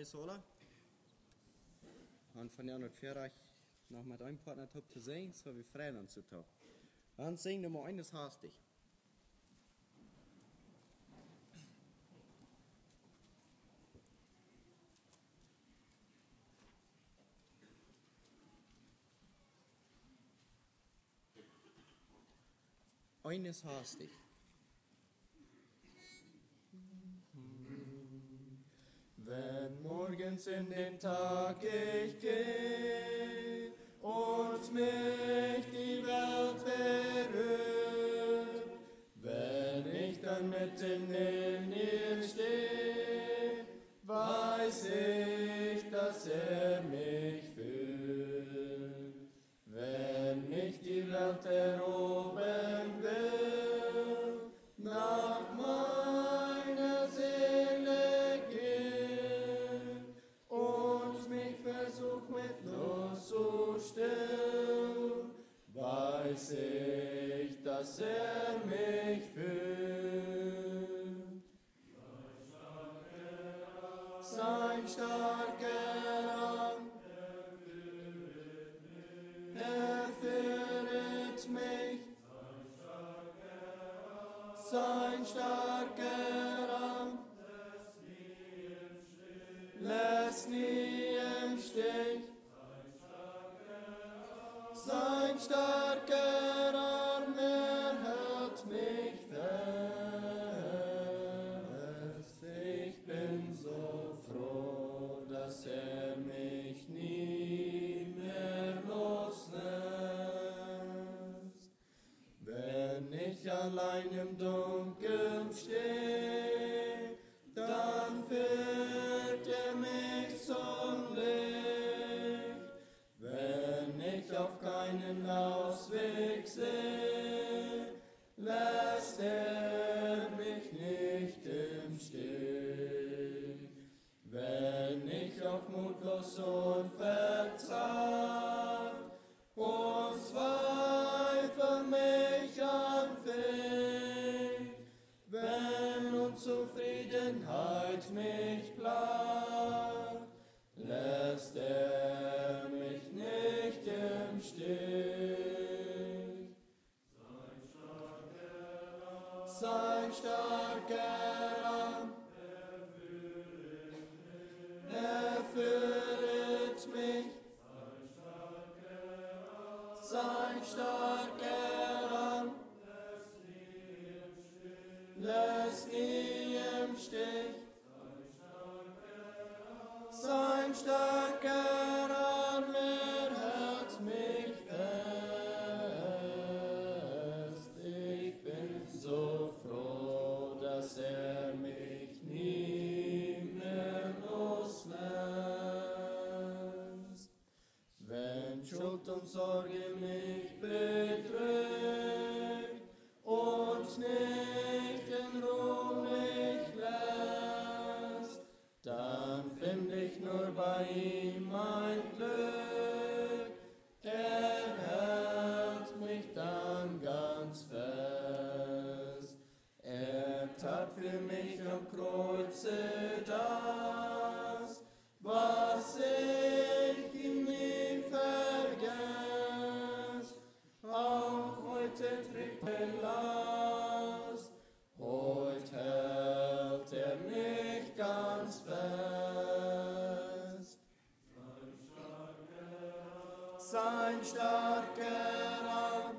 Sola. Und von Jan und Vierach noch mit einem Partner top zu sehen, so wie Freiland zu tun. Dann singen wir mal eines hastig. Eines hastig. Wenn morgens in den Tag ich geh und mich die Welt berührt, wenn ich dann mitten in ihr steh, weiß ich, dass mich führt. Wenn mich die Welt erobern will, nach meiner Seele geht und mich versucht mit Lust zu stillen, weiß ich, dass mich führt. Sein starker Arm, er führet mich. Sein starker Arm lässt nie im Stich. Sein starker Arm erhält mich fest. Ich bin so froh, dass mich nie mehr loslässt. Wenn ich allein im Dunkeln stehe, dann führt mich zum Licht. Wenn ich auf keinen Ausweg sehe, lässt mich nicht im Stich. Wenn ich auch mutlos und verzagt und Zweifel mich anfängt, wenn Unzufriedenheit mich plagt, lässt mich nicht im Stich. Sein starker Arm, er führet mich. Sein starker Arm lässt nie im Stich. Sein starker Arm erhält mich fest. Ich bin so froh, dass mich nie mehr loslässt. Wenn Schuld und Sorge mich bedrückt und nicht in Ruhe mich lässt, dann find ich nur bei ihm mein Glück. Er hält mich dann ganz fest. Er tat für mich am Kreuze das, was ich ihm nie vergaß. Auch heute trägt Last, heute hält mich ganz fest. Sein starker Arm,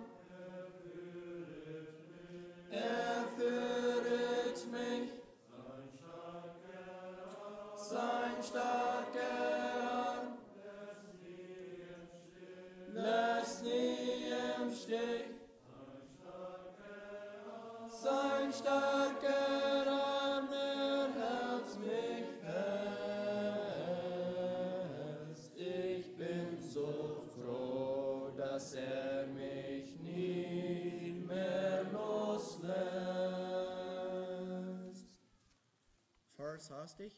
er führet mich. Sein starker Arm lässt nie im Stich. Sein starker Arm erhält mich fest. Ich bin so froh, dass mich nie mehr loslässt. Vers hastig.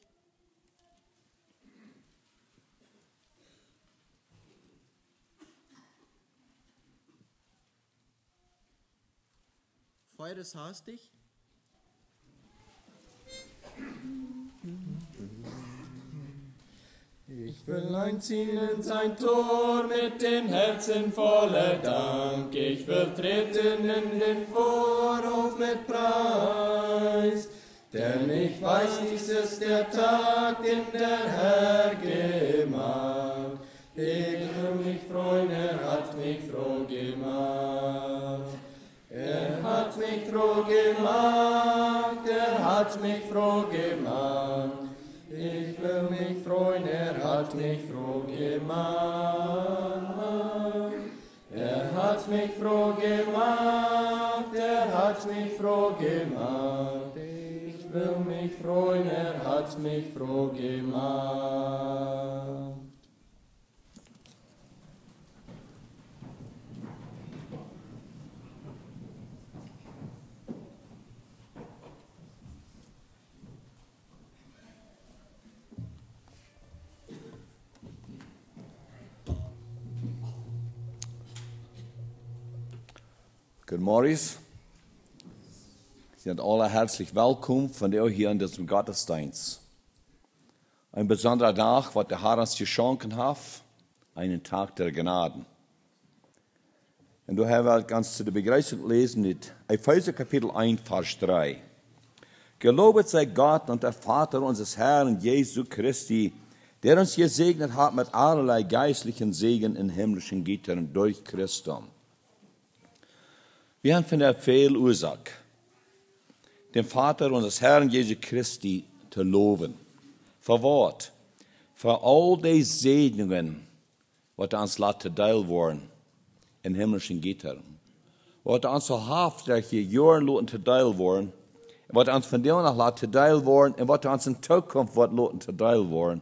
Feueres hastig. will einziehen in sein Tor mit dem Herzen voller Dank. Ich will treten in den Vorhof mit Preis, denn ich weiß, dies ist der Tag, den der Herr gemacht. Ich will mich freuen, er hat mich froh gemacht. Er hat mich froh gemacht, er hat mich froh gemacht. Ich will mich freuen, er hat mich froh gemacht. Er hat mich froh gemacht, er hat mich froh gemacht. Ich will mich freuen, er hat mich froh gemacht. Guten Morgen. Sie sind alle herzlich willkommen von dir hier in diesem Gottesdienst. Ein besonderer Tag, was der Herr uns geschenkt hat, einen Tag der Gnaden. Und du hast ganz zu der Begrüßung lesen mit Epheser Kapitel 1, Vers 3. Gelobet sei Gott und der Vater unseres Herrn Jesu Christi, der uns gesegnet hat mit allerlei geistlichen Segen in himmlischen Gütern durch Christus. Wir haben von der Fehlursache, den Vater unseres Herrn Jesu Christi zu loben. Für was? Für all die Segnungen, was uns lassen teil worden in himmlischen Gütern. Was uns so haftliche Jahre lassen teil worden, was uns von dir noch lassen teil worden und was uns in Zukunft lassen teil worden.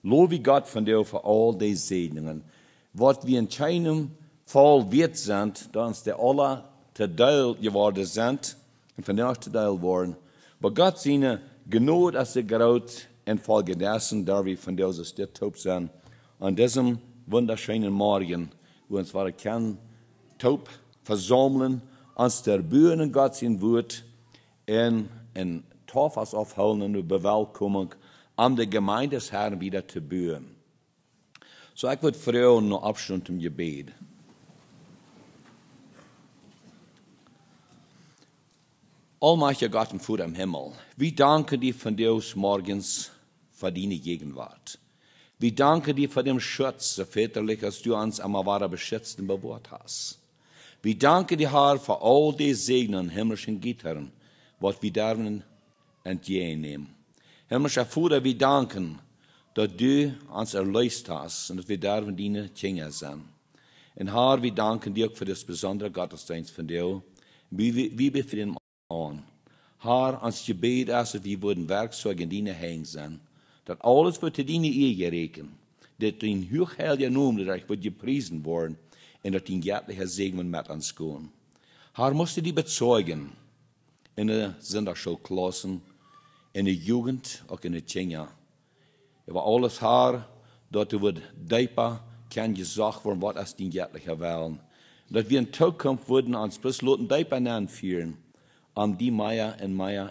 Lobe Gott von dir für all die Segnungen. Was wir in keinem Fall wert sind, da uns der Allah te deel geworden sind und von der te deel worden. Aber Gott seine Gnade als groß und folge dessen, da wir von der aus der Taub sind, an diesem wunderschönen Morgen, wo uns wir können, Taub versammeln, uns der Bühne Gott sein Wort in Tauffest aufholen und eine Bewillkommung, um die Gemeinde des Herrn wieder zu bühen. So, ich würde fragen, noch Abstand im Gebet. Allmächtiger Gott und Vater im Himmel, wir danken dir von dir aus morgens für deine Gegenwart. Wir danken dir für den Schutz, so väterlich, als du uns einmal wahre beschützt und bewahrt hast. Wir danken dir, Herr, für all die Segnen himmlischen Gütern, was wir dürfen entgegennehmen. Himmlischer Vater, wir danken, dass du uns erlöst hast und dass wir dürfen deine Kinder sein. Und Herr, wir danken dir für das besondere Gottesdienst von dir. Wir befinden an. Herr, ans Gebet ist, dass wir würden Werkzeuge in deine Hände sein. Dat alles wird zu deine Ehe gerechnet. Dat dein hochheiliger Name, dat wird gepriesen worden. Und dat dein göttlicher Segen mit uns gehen. Herr, musst du die bezeugen. In der Sonntagsschulklassen, in der Jugend, auch in der Kinder. Aber alles, Herr, dort wird deeper kann gesagt werden, was ist dein göttlicher Willen. Dat wir in Zukunft würden uns bis Loten deeper anführen, die Meier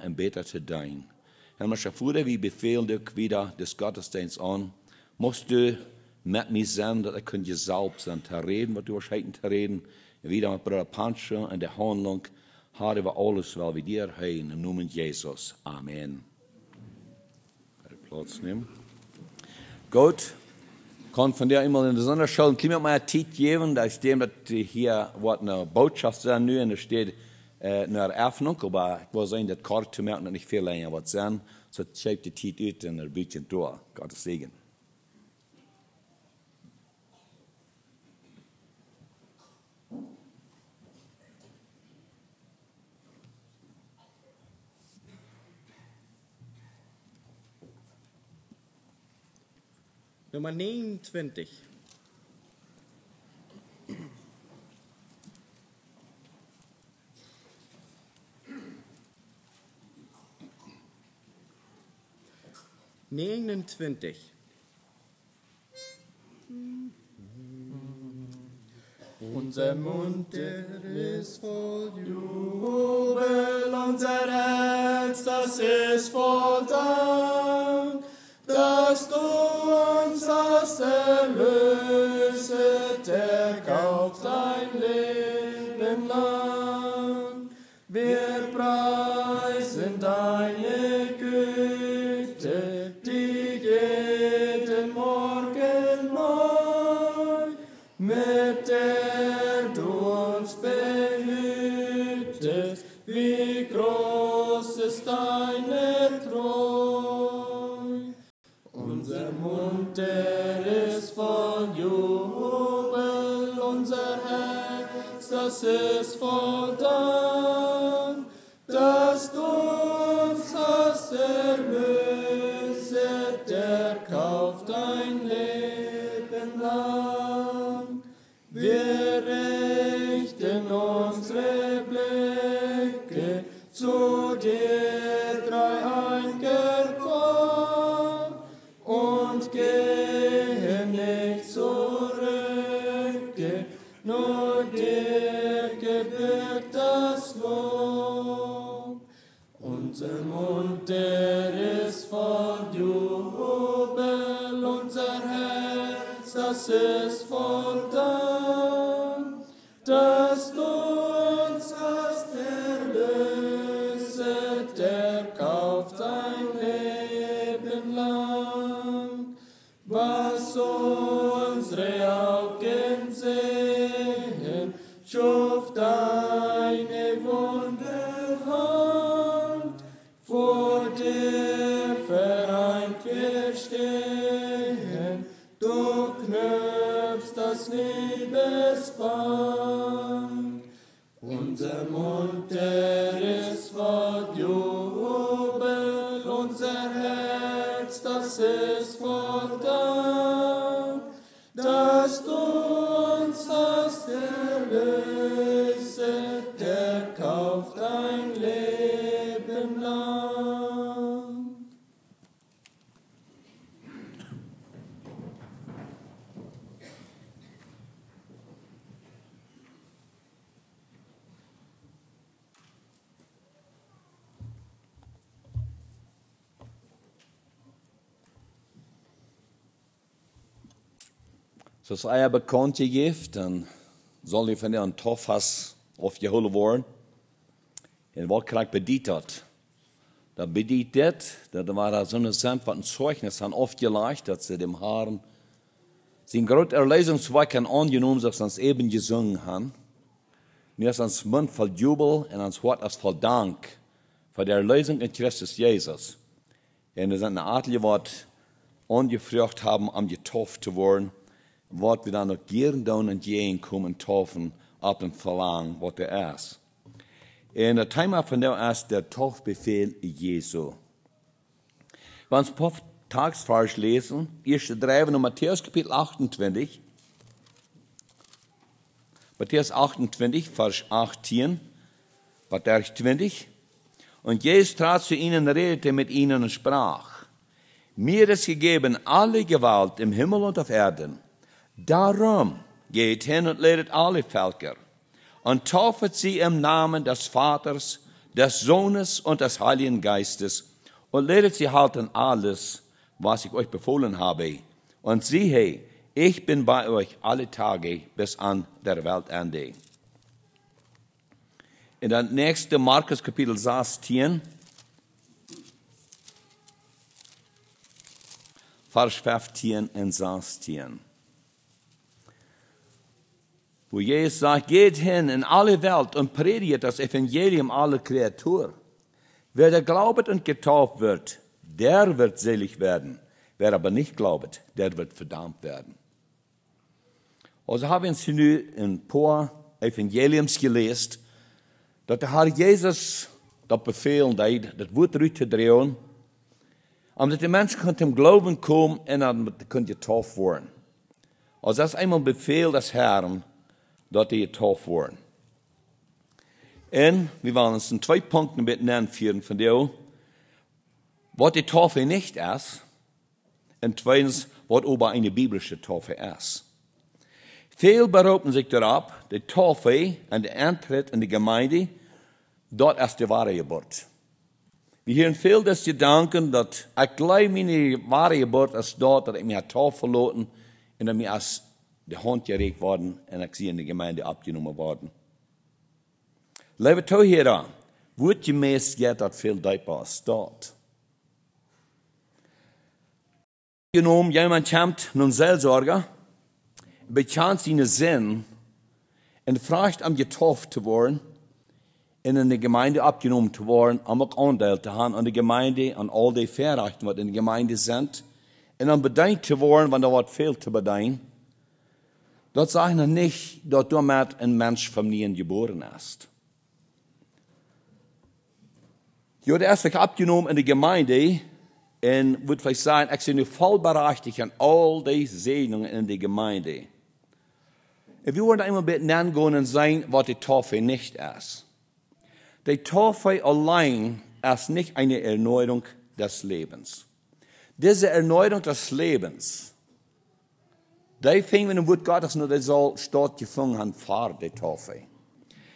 und beter zu dienen. Himmlischer Vater, wir befehlen dir wieder des Gottesdienstes an. Musst du mit mir sein, dass ich gesalbt sein, zu reden, was du wahrscheinlich zu reden. Und wieder mit Bruder Pancho in der Handlung. Herr, über alles, weil wir dir heilen, im Namen Jesus. Amen. Platz nehmen. Gut. Kann von dir immer in der Sonderschule ein bisschen mehr Zeit geben. Da steht, dass hier was eine Botschaft sein, und da steht, eine Eröffnung, aber ich will sagen, das Karte zu merken, dass nicht viel länger was sein. So schreibt die Zeit ut und ein bisschen durch. Gottes Segen. Nummer 29. Unser Mund, der ist voll Jubel, unser Herz, das ist voll Dank, dass du uns hast Mund, der ist voll Jubel, unser Herz, das ist voll Dank, dass du uns hast erlöset, der kauft dein Leben lang. Wir richten unsere Blicke zu dir, dreieiniger Gott, und gehen nicht zurück, nur dir gebührt das Lob. Unser Mund, der ist voll Jubel, unser Herz, das ist voll Dank, dass du uns hast erlöset, der kauft dein Leben lang. Was unsere Augen sehen, schuf deine Wunderhand, vor dir vereint wir stehen, du knüpfst das Liebesband. Unser Mund, der ist voll Jubel, unser Herz, das ist voll Dank, dass du uns hast erlöset, der kauft dein Leben lang. Zoals hij bekend geeft, dan zal hij van een Tauffest afgehouden worden. En wat krijg bedient dat? Dat bedient dat war so eine Sand, wat een Zeugnis han aufgelegt, dat ze dem Herrn zijn grote Erlösungswerk angenommen, zoals ons eben gesungen haben. Nu is ons Mund voll Jubel en ons Hart is voll Dank voor de Erlösung in Christus Jesus. En er sind eine Adlige, wat angefragt haben, um getauft zu werden, wat wir dann noch gern doen en gehen kommen taufen ab dem Verlangen, wat er ist. En het thema van nu is der Taufbefehl Jesu. Wenn wir ein Tagsvers lesen, erste 3 in Matthäus Kapitel 28, Matthäus 28, Vers 18, Vers 20. Und Jesus trat zu ihnen, redete mit ihnen und sprach: Mir ist gegeben alle Gewalt im Himmel und auf Erden. Darum geht hin und lehret alle Völker und taufet sie im Namen des Vaters, des Sohnes und des Heiligen Geistes und lehret sie halten alles, was ich euch befohlen habe. Und siehe, ich bin bei euch alle Tage bis an der Weltende. In der nächsten Markus Kapitel 16, Vers 15 und 16. Wo Jesus sagt, geht hin in alle Welt und predigt das Evangelium aller Kreatur. Wer da glaubet und getauft wird, der wird selig werden. Wer aber nicht glaubet, der wird verdammt werden. Also haben wir nu ein paar Evangeliums gelesen, dass der Herr Jesus das Befehl deed, das Wort rauszudrehen, omdat die Menschen zum Glauben kommen und dann können getauft werden. Also das ist einmal ein Befehl des Herrn, dass die getauft werden. Und wir wollen uns in 2 Punkten mit nennen von dir, was die Taufe nicht ist, und zweitens, was aber eine biblische Taufe ist. Viele berufen sich darauf, die Taufe und der Eintritt in die Gemeinde, dort ist die wahre Geburt. Wir hören viel des Gedanken, dass ich glaube, meine wahre Geburt ist dort, dass ich mich Taufe verloren und dass mir als die Hand geregt worden und ich sie in die Gemeinde abgenommen worden. Liebe Zuhörer, wird gemäß geht das viel deeper als dort. Genommen, jemand kommt nun Seelsorger, bekannt seinen Sinn und fragt, getauft zu werden, in die Gemeinde abgenommen zu werden, auch Anteil zu haben an der Gemeinde, an all die Verrechten, die in der Gemeinde sind, En om bedankt te worden, want er wordt veel te bedanken, dat zegt nog niet dat daarmee een mens van nieuw geboren is. Je wordt eerst opgenomen in de gemeinde en moet vielleicht sagen, ik ben nu vollberechtigt aan al deze zegeningen in de gemeinde. En we worden einmal ein bisschen angehen und sagen, was die Taufe nicht ist. Die Taufe allein ist nicht eine Erneuerung des Lebens. Diese Erneuerung des Lebens, die fingen in dem Wort Gottes nur, die soll stattgefunden haben vor der Taufe.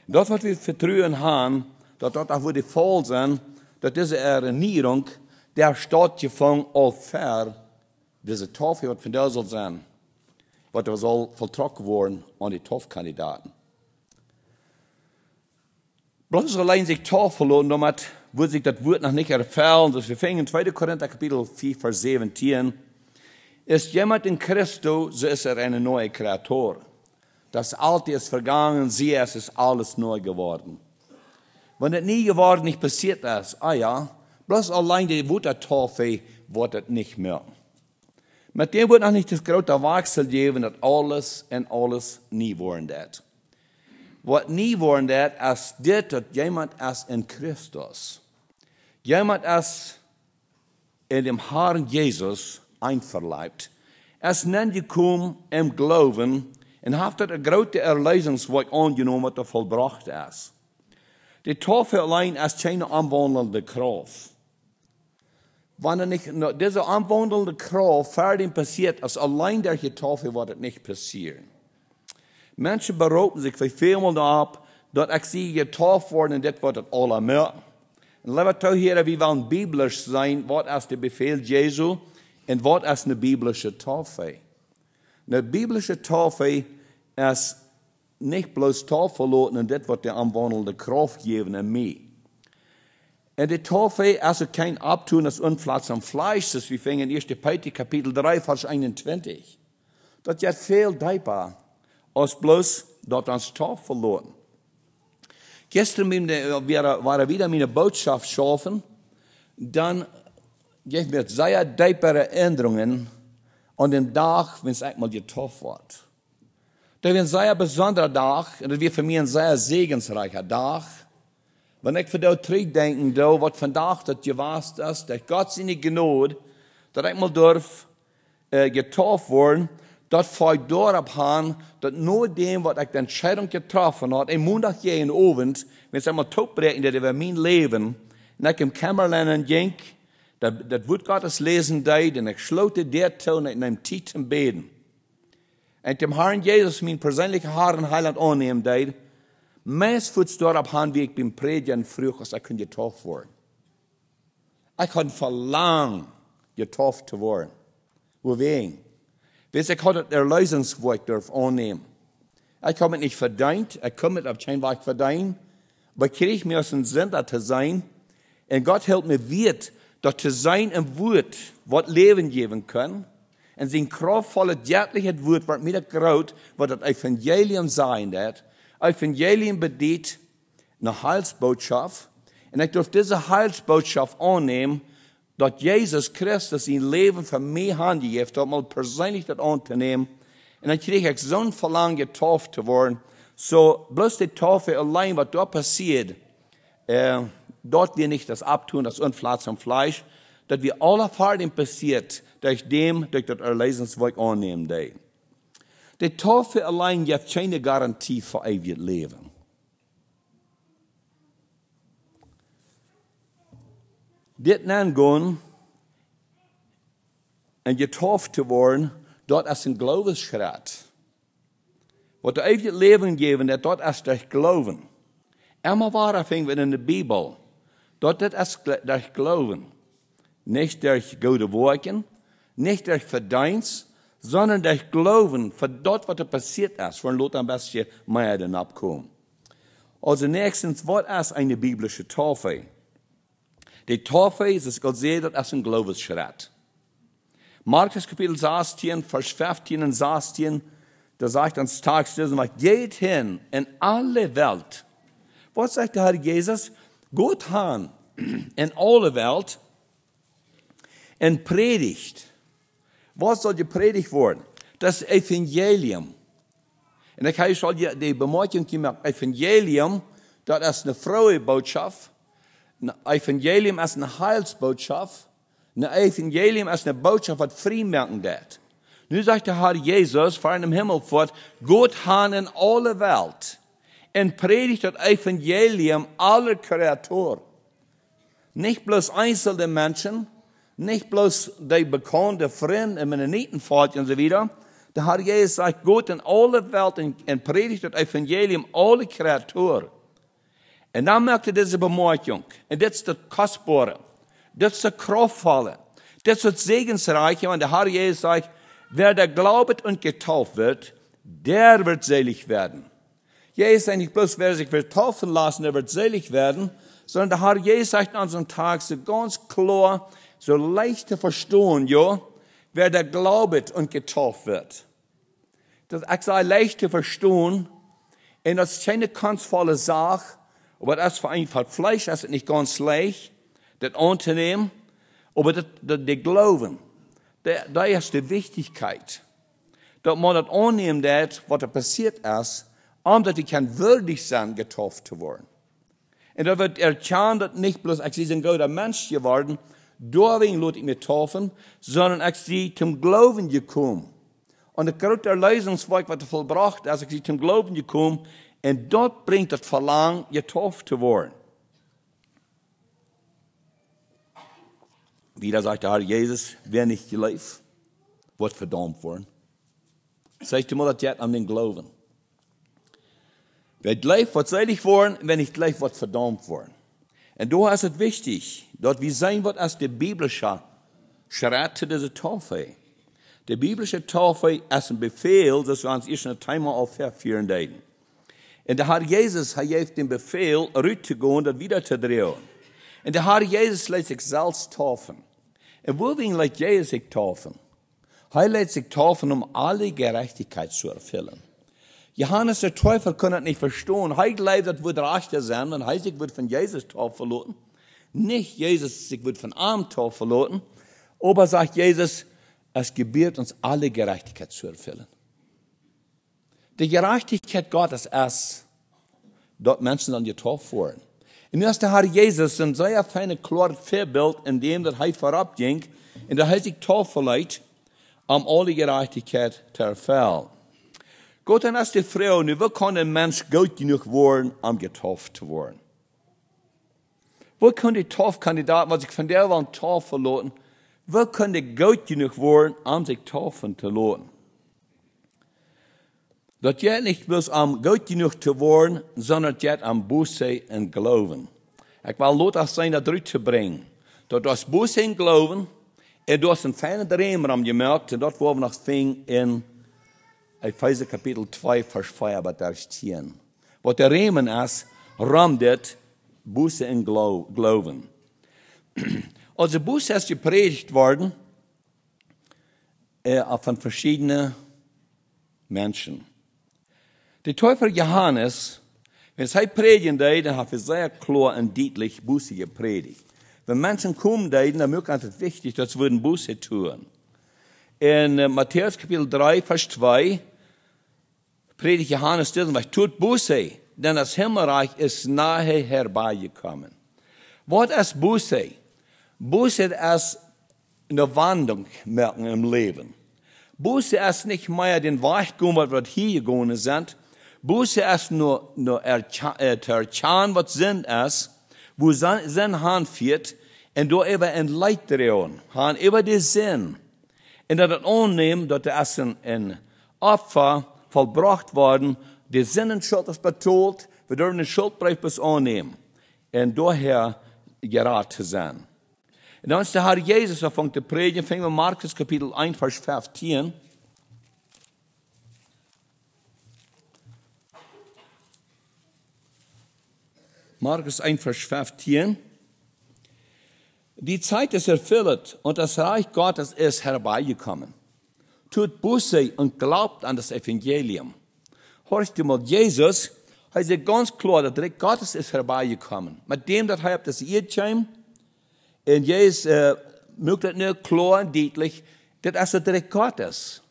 Das, was wir vertrauen haben, dass das auch die voll sind, dass diese Erneuerung, der stattgefunden auch vor diese Taufe, was von der soll sein, was er soll volltrocken worden an die Taufkandidaten. Bloß allein sich Taufe lassen, damit wird sich das Wort noch nicht erfüllen. Dus wir fangen in 2. Korinther Kapitel 4, Vers 17. Ist jemand in Christus, so ist eine neue Kreatur. Das Alte ist vergangen, siehe, es ist alles neu geworden. Wenn es nie geworden, nicht passiert ist, bloß allein die Wort der Taufe wird es nicht mehr. Mit dem wird noch nicht das große Wechsel geben, dass alles und alles nie worden wird. Was nie worden wird, ist das, dass jemand ist in Christus. Jemand ist in dem Herrn Jesus einverleibt. Es nennt gekommen im Glauben und hat das große Erlösungswerk angenommen, was er vollbracht ist. Die Taufe allein ist keine anwandelnde Kraft. Wenn nicht diese anwandelnde Kraft fertig passiert, ist allein durch die Taufe wird es nicht passieren. Menschen beroepen sich vielmal darauf, dass ich sie getauft worden und das wird es alle mehr. Und lieber hier, wir wollen biblisch sein, was ist der Befehl Jesu und was ist eine biblische Taufe. Eine biblische Taufe ist nicht bloß Taufe lassen und das wird die anwandelnde Kraft geben in mir. Und die Taufe ist kein Abtun des Unflatz am Fleisch, das wir fingen in 1. Petrus Kapitel 3, Vers 21. Das ist viel tiefer als bloß dort ans Taufe lassen. Gestern war wieder meine Botschaft schaffen, dann gibt es sehr tiefere Änderungen an dem Tag, wenn es einmal getauft wird. Das wird ein sehr besonderer Tag, und das wird für mich ein sehr segensreicher Tag. Wenn ich für das zurückdenke, was von Tag das gewesen ist, dass Gott seine Gnade, dass ich mal getauft worden, das fällt darauf an, dass nur dem, was ich die Entscheidung getroffen habe, am Montag jeden Abend, wenn es einmal topbrechen, das über mein Leben, und ich im Kämmerlein ging, das Wort Gottes lesen deed, und ich schlote der Ton in einem tiefen Beten. Und dem Herrn Jesus, mein persönlicher Herr und Heiland, annehmen deed, meist wird es darauf an, wie ich beim Predigen früher, als ich getauft wurde. Ich hatte verlangt, getauft zu werden. Weswegen? Weil ich hatte das Erlösungswerk annehmen. Ich habe mich nicht verdient, ich komme mit auf kein Werk verdient, aber ich kriege mir aus dem Sünder zu sein, und Gott hilft mir wird, dass zu sein im Wort, was Leben geben kann, und sein kraftvolle, göttliche Wort wird mir groß, was das Evangelium sein wird. Evangelium bedeutet eine Heilsbotschaft. Und ich darf diese Heilsbotschaft annehmen, dass Jesus Christus sein Leben für mich handgegeben hat, mal persönlich das anzunehmen. Und dann kriege ich so ein Verlangen, getauft zu werden. So, bloß die Taufe allein, was dort passiert, dort wir nicht das Abtun, das Unflatz am Fleisch, dass wir alle Fahrten passiert, durch das Erlösungswerk annehmen. Die Taufe allein gibt keine Garantie für ewiges Leben. Dit angehen und getauft zu werden, dort ist ein Glaubensschritt. Was der ewiges Leben geben, dort ist durch Glauben. Immer weiter finden wir in der Bibel, dort ist durch Glauben. Nicht durch gute Werke, nicht durch Verdienst, sondern durch Glauben für dort, was passiert ist, von Lot am besten mehr dann abkommen. Also nächstens, was ist eine biblische Taufe? Die Taufe ist, es Gott sieht, das ist ein Glaubensschritt. Markus Kapitel 16, Vers 15 und 16, da sagt ans Tags, geht hin in alle Welt. Was sagt der Herr Jesus? Geht hin in alle Welt und predigt Was soll gepredigt worden? Das Evangelium. Und ich habe schon die Bemerkung gemacht, Evangelium, das ist eine frohe Botschaft. Ein Evangelium ist eine Heilsbotschaft. Ein Evangelium ist eine Botschaft, was Frieden geht. Nu sagt der Herr Jesus vor einem Himmel fort, Gott hat in alle Welt und predigt das Evangelium aller Kreaturen. Nicht bloß einzelne Menschen, nicht bloß die bekannten Freunde, Mennonitenvolk und so weiter. Der Herr Jesus sagt, Gott in alle Welt und predigt das Evangelium alle Kreaturen. Und dann merkt er diese Bemerkung. Und das ist das Kostbare. Das ist das Kraftvolle. Das ist das Segensreiche. Und der Herr Jesus sagt, wer da glaubet und getauft wird, der wird selig werden. Jesus sagt nicht bloß, wer sich wird taufen lassen, der wird selig werden, sondern der Herr Jesus sagt an unserem Tag so ganz klar, so leicht zu verstehen, ja, wer da glaubet und getauft wird. Das ist leicht zu verstehen, und das ist keine kunstvolle Sache, aber das für ein Fleisch ist nicht ganz leicht, das anzunehmen, aber der Glauben, da ist die Wichtigkeit, dass man das annehmen darf, was da passiert ist, damit ich kann würdig sein, getauft zu werden. Und da wird erkannt, dass nicht bloß ich ein guter Mensch geworden, deswegen lasse ich mich taufen, sondern ich sie zum Glauben gekommen. Und der große Erlösungswerk, was er vollbracht ist, ich sie zum Glauben gekommen, und dort bringt das Verlangen, getauft zu werden. Wieder sagt der Herr Jesus, wer nicht gelebt, wird verdammt worden. Sagt mal, das jetzt an den Glauben. Wer lebt, wird selig worden, wer nicht lebt, wird verdammt worden. Und da ist es wichtig, dass wir sehen, was als die biblische Schritt zu dieser Taufe. Die biblische Taufe ist ein Befehl, dass wir uns erst ein Thema aufführen werden. Und der Herr Jesus hat den Befehl, rauszugehen und wieder zu drehen. Und der Herr Jesus lässt sich selbst taufen. Und wohin lässt Jesus sich taufen? Er lässt sich taufen, um alle Gerechtigkeit zu erfüllen. Johannes der Täufer kann das nicht verstehen. Er glaubt, das wird rechter sein, und er sich wird von Jesus taufen lassen. Nicht Jesus sich wird von arm taufen lassen. Aber sagt Jesus, es gebührt uns alle Gerechtigkeit zu erfüllen. Die Gerechtigkeit Gottes ist, dort Menschen dann getauft wurden. Und das ist der Herr Jesus ein sehr feines, klares Vorbild, in dem er vorabging, und er hat sich taufen lassen, um alle Gerechtigkeit zu erfüllen. Gott, dann ist die Frau, wie kann ein Mensch gut genug werden, um getauft zu werden? Wo kann die Taufkandidat, was sich von der Welt taufen lassen, wo kann die gut genug werden, um sich taufen zu lassen? Das geht nicht bloß um gut genug zu werden, sondern es geht um Buße und Glauben. Ich will das sein, das rüberzubringen. Dass das Buße und Glauben, und du hast einen feinen Drehraum gemerkt, und dort, wo wir noch fingen, in Epheser Kapitel 2, Vers 4, aber da stehen. Was der Riemen ist, rammt Buße und Glauben. Also Buße ist gepredigt worden von verschiedenen Menschen. Der Täufer Johannes, wenn es predigen deed, dann hat er sehr klar und deutlich Buße gepredigt. Wenn Menschen kommen deed, dann ist es wichtig, dass wir Buße tun. In Matthäus Kapitel 3, Vers 2, predigt Johannes diesen, was tut Buße, denn das Himmelreich ist nahe herbeigekommen. Was ist Buße? Buße ist eine Wandlung merken im Leben. Buße ist nicht mehr den Weg gehen, was wir hier gegangen sind. Buße ist nur zu erkennen, was Sinn ist, wo Sinn hinführt, und da über ein Leid drehen, über den Sinn. Und das annehmen, dass das ein Opfer vollbracht worden, die Sinnenschuld ist betont, wir dürfen den Schuldbrief bis annehmen. Und daher gerat zu sein. Und dann ist der Herr Jesus angefangen zu predigen, fängt wir Markus Kapitel 1, Vers 15. Markus 1, Vers 15. Die Zeit ist erfüllt und das Reich Gottes ist herbeigekommen. Tut Buße und glaubt an das Evangelium. Hörst du mal, Jesus hat sich ganz klar, das Reich Gottes ist herbeigekommen. Mit dem, dass das Erdschein, und Jesus mögt das nur klar und deutlich, Das ist das Recht Gottes.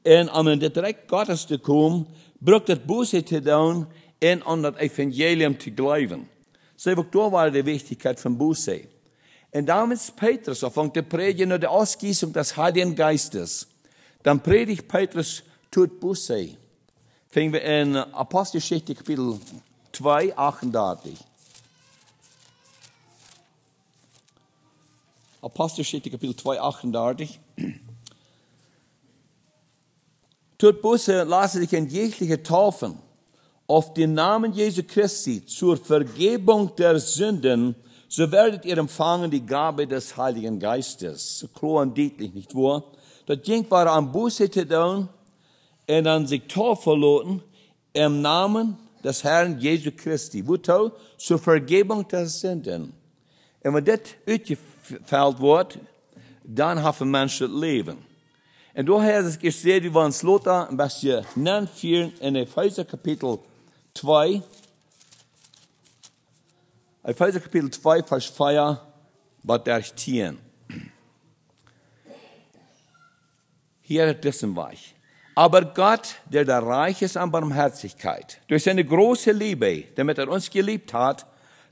Und om in das Recht Gottes zu kommen, braucht das Buße zu tun und an das Evangelium zu glauben. So da war die Wichtigkeit von Buße. Und damit ist Petrus anfängt zu predigen über die Ausgießung des Heiligen Geistes. Dann predigt Petrus, tut Buße. Finden wir in Apostelgeschichte Kapitel 2, 38. Apostelgeschichte Kapitel 2, 38. Tut Buße, lasse sich in jegliche taufen, auf den Namen Jesu Christi, zur Vergebung der Sünden, so werdet ihr empfangen die Gabe des Heiligen Geistes. So klar und deutlich, nicht wahr? Das ging war an Buße zu tun, und dann sich taufen lassen, im Namen des Herrn Jesu Christi. Wozu? Zur Vergebung der Sünden. Und wenn das ausgefällt wird, dann haben Menschen das Leben. Und daher ist es gesehen, wir wollen es Lothar ein bisschen nachführen in Epheser Kapitel 2. Epheser Kapitel 2, Vers 4, bis 13. Hier ist das im Weich. Aber Gott, der reich ist an Barmherzigkeit, durch seine große Liebe, damit uns geliebt hat,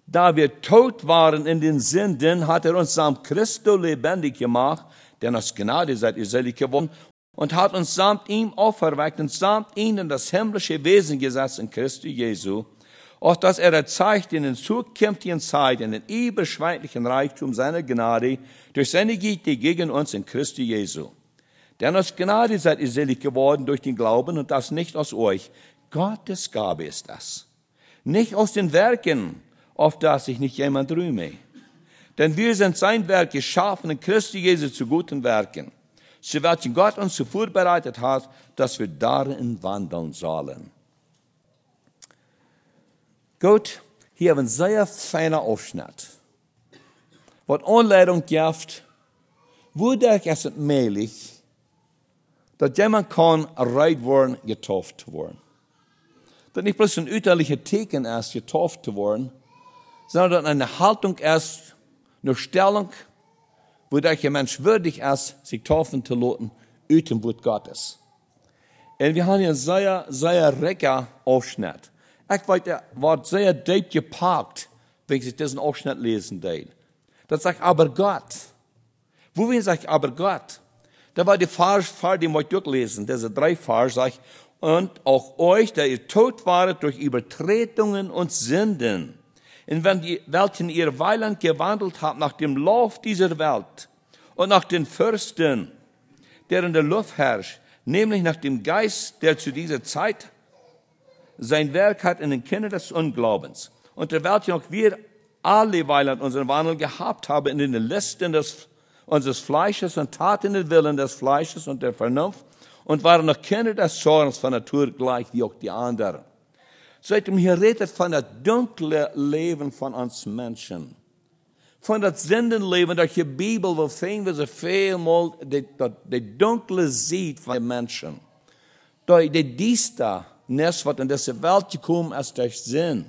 da wir tot waren in den Sünden, hat uns samt Christo lebendig gemacht, denn aus Gnade seid ihr selig geworden, und hat uns samt ihm auferweckt und samt ihm in das himmlische Wesen gesetzt in Christo Jesu, auch dass zeigt in den zukünftigen Zeiten den überschwänglichen Reichtum seiner Gnade durch seine Güte gegen uns in Christo Jesu. Denn aus Gnade seid ihr selig geworden durch den Glauben und das nicht aus euch. Gottes Gabe ist das. Nicht aus den Werken, auf das sich nicht jemand rühme. Denn wir sind sein Werk geschaffen in Christo Jesu zu guten Werken, zu welchen Gott uns zuvor bereitet hat, dass wir darin wandeln sollen. Gut, hier haben wir einen sehr feiner Aufschnitt. Was Anleitung gibt, wodurch ist es möglich, dass jemand kann erreicht worden, getauft worden. Dass nicht bloß ein äußerlicher Teken ist, getauft zu werden, sondern eine Haltung ist, eine Stellung, wodurch ein Mensch würdig ist, sich taufen zu lassen, uit dem Wort Gottes. Und wir haben hier einen sehr, sehr reicher Aufschnitt. Ich weiß, der war sehr deep gepackt, wenn ich diesen Aufschnitt lesen will. Das sagt aber Gott. Wohin sagt aber Gott? Da war die Vers, die ich durchlesen, diese 3 Vers, sagt, und auch euch, da ihr tot waret durch Übertretungen und Sünden, in welchen ihr Weiland gewandelt habt nach dem Lauf dieser Welt und nach den Fürsten, der in der Luft herrscht, nämlich nach dem Geist, der zu dieser Zeit sein Werk hat in den Kindern des Unglaubens, unter welchen auch wir alle Weiland unseren Wandel gehabt haben in den Listen unseres Fleisches und taten den Willen des Fleisches und der Vernunft und waren noch Kinder des Zorns von Natur gleich wie auch die anderen. Seitdem hier redet von das dunkle Leben von uns Menschen. Von das Sündenleben, das die Bibel will finden, wir so viel mal die dunkle sieht von den Menschen. Die Düsternis, was in diese Welt gekommen ist durch Sinn.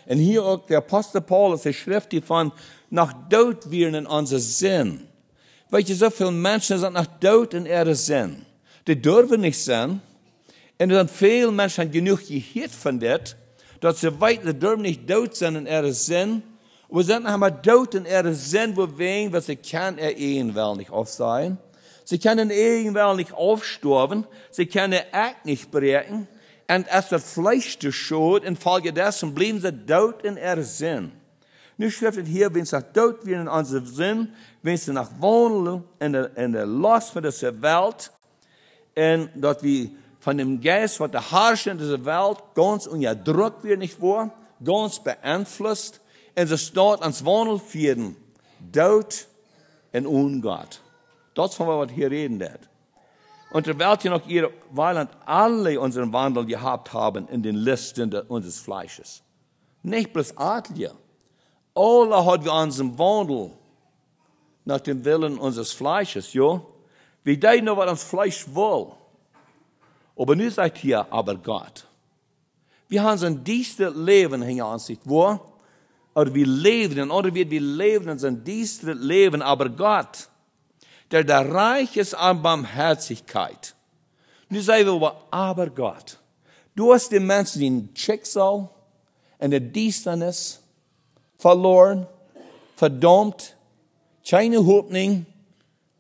Und hier auch der Apostel Paulus, die Schrift, die von nach Tod werden in unser Sinn. Weißt du, so viele Menschen sind nach Tod in ihre Sinn. Die dürfen nicht sein. Und dann viele Menschen haben genug gehört von das, dass sie weit, die dürfen nicht tot sein in ihre Sinn. Wir sind einmal tot in ihre Sinn, wegen, weil sie kann ihr Ehenwell nicht aufsehen. Sie können Ehenwell nicht aufstorben. Sie können Eid nicht brechen. Und als das Fleisch geschieht, infolgedessen blieben sie tot in ihre Sinn. Nu schreibt es hier, wenn sie nach tot werden in unserem Sinn, wenn sie nach wohnen in der Lust von dieser Welt, und dass wir von dem Geist, was der herrscht in dieser Welt, ganz unterdrückt wird, nicht wahr? Ganz beeinflusst, und sie dort ans Wohnen führen, Tod und Ungott. Das ist von was hier reden wird. Und der Welt noch ihr Weiland alle unseren Wandel gehabt haben in den Listen unseres Fleisches. Nicht bloß Adlige. Alle hat wir unseren Wandel nach dem Willen unseres Fleisches, jo. Wir denken nur, was uns Fleisch will. Aber nu sagt hier, aber Gott. Wir haben so ein düsteres Leben hinter uns, nicht wahr? Oder wir leben in so ein düsteres Leben, aber Gott, der reich ist an Barmherzigkeit. Nu sagen wir, aber Gott, du hast den Menschen in Schicksal, in der Düsternis verloren, verdammt, keine Hoffnung,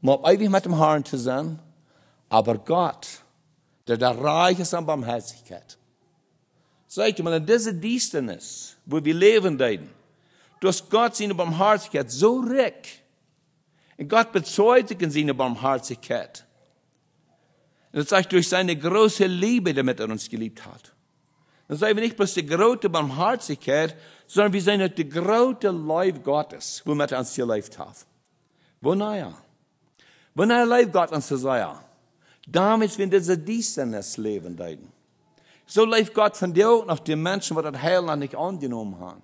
um ewig mit dem Herrn zu sein. Aber Gott, der reich ist an Barmherzigkeit. Sagt mal, in dieser Düsternis, wo wir leben, du hast Gott seine Barmherzigkeit so reich. Und Gott bezeugt in seine Barmherzigkeit. Und das sagt durch seine große Liebe, damit uns geliebt hat. Das sagen wir nicht bloß die große Barmherzigkeit, sondern wir sehen die große Liebe Gottes, womit er uns gelebt hat. Wonach lebt Gott uns zu sein? Damit wir in dieser Düsternis leben. So lebt Gott von dir auch nach den Menschen, die das Heil noch nicht angenommen haben.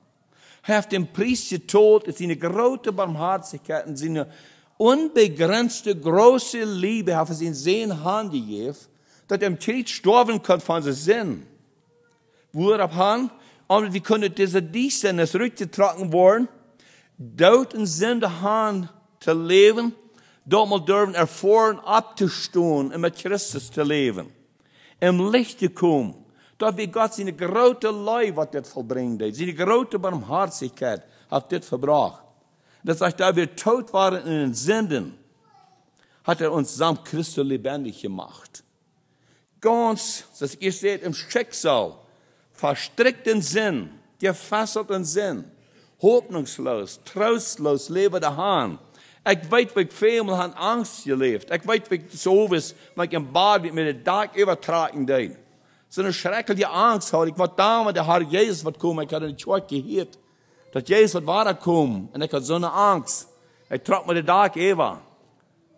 Er hat den Preis getötet, ist seine große Barmherzigkeit und seine unbegrenzte, große Liebe hat es in seinen Hand gegeben, dass er im Krieg sterben kann von seinem Sinn. Worauf han, und wir können diese Düsternis rückgetragen worden, dort in Sünde haben zu leben, dort mal dürfen erfahren, abzustehen und mit Christus zu leben. Im Licht zu kommen, dort wie Gott seine große Liebe, was das vollbringt, seine große Barmherzigkeit hat das verbracht. Das heißt, da wir tot waren in den Sünden, hat er uns samt Christus lebendig gemacht. Ganz, das ihr seht, im Schicksal, verstrickten Sinn, gefesselten Sinn, hoffnungslos, trostlos leben daheim. Ich weiß, wie viel man Angst gelebt. Ich weiß, wie so was, wenn ich im Bad mit der Tag übertragen bin. So eine schreckliche Angst hatte. Ich war da, wenn der Herr Jesus wird kommen. Ich hatte nicht gehört, dass Jesus wird weiterkommen. Und ich hatte so eine Angst. Ich trage mir den Tag über.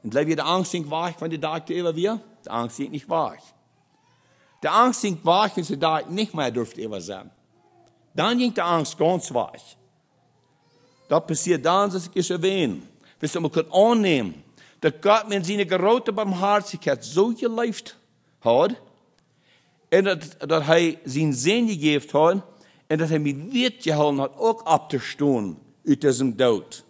Und lebt die Angst nicht wahr, wenn der Tag über wird? Die Angst ist nicht wahr. Die Angst ging wahr, wenn sie da nicht mehr dürfte über sein. Dann ging die Angst ganz wahr. Das passiert dann, dass ich es erwähne. Bis man kann annehmen, dass Gott mit seiner großen Barmherzigkeit so gelebt hat, und dass er seinen Sinn gegeben hat, und dass er mit Wirt gehalten hat, auch abzustehen aus diesem Tod.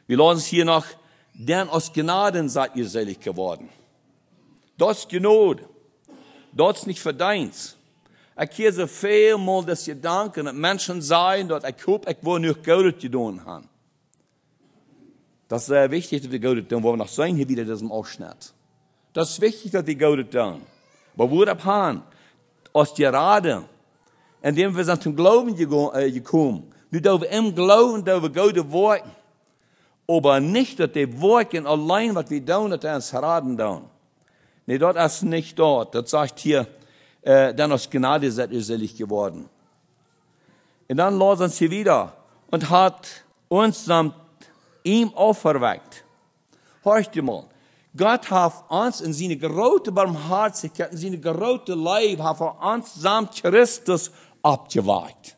Wir lassen es hier noch, denn aus Gnaden seid ihr selig geworden. Das ist Gnade. Das ist nicht verdient. Ich höre so viel mal das Gedanken, dass Menschen sagen, dass ich hoffe, ich will nicht Gutes getan haben. Das ist sehr wichtig, dass wir Gutes tun, wo wir noch sehen hier wieder in diesem Ausschnitt. Das ist wichtig, dass wir Gutes tun. Aber wo das haben, aus gerade, indem wir sind zum Glauben gekommen, nicht wir im Glauben, dass wir Gutes wirken, aber nicht, dass die Wirken allein, was wir tun, dass wir uns verraten tun. Nee, das ist nicht dort. Das sagt hier, dann aus Gnade seid ihr selig geworden. Und dann las uns hier wieder und hat uns samt ihm auferweckt. Hörst du mal, Gott hat uns in seine große Barmherzigkeit, in seine große Liebe, hat uns samt Christus abgeweckt.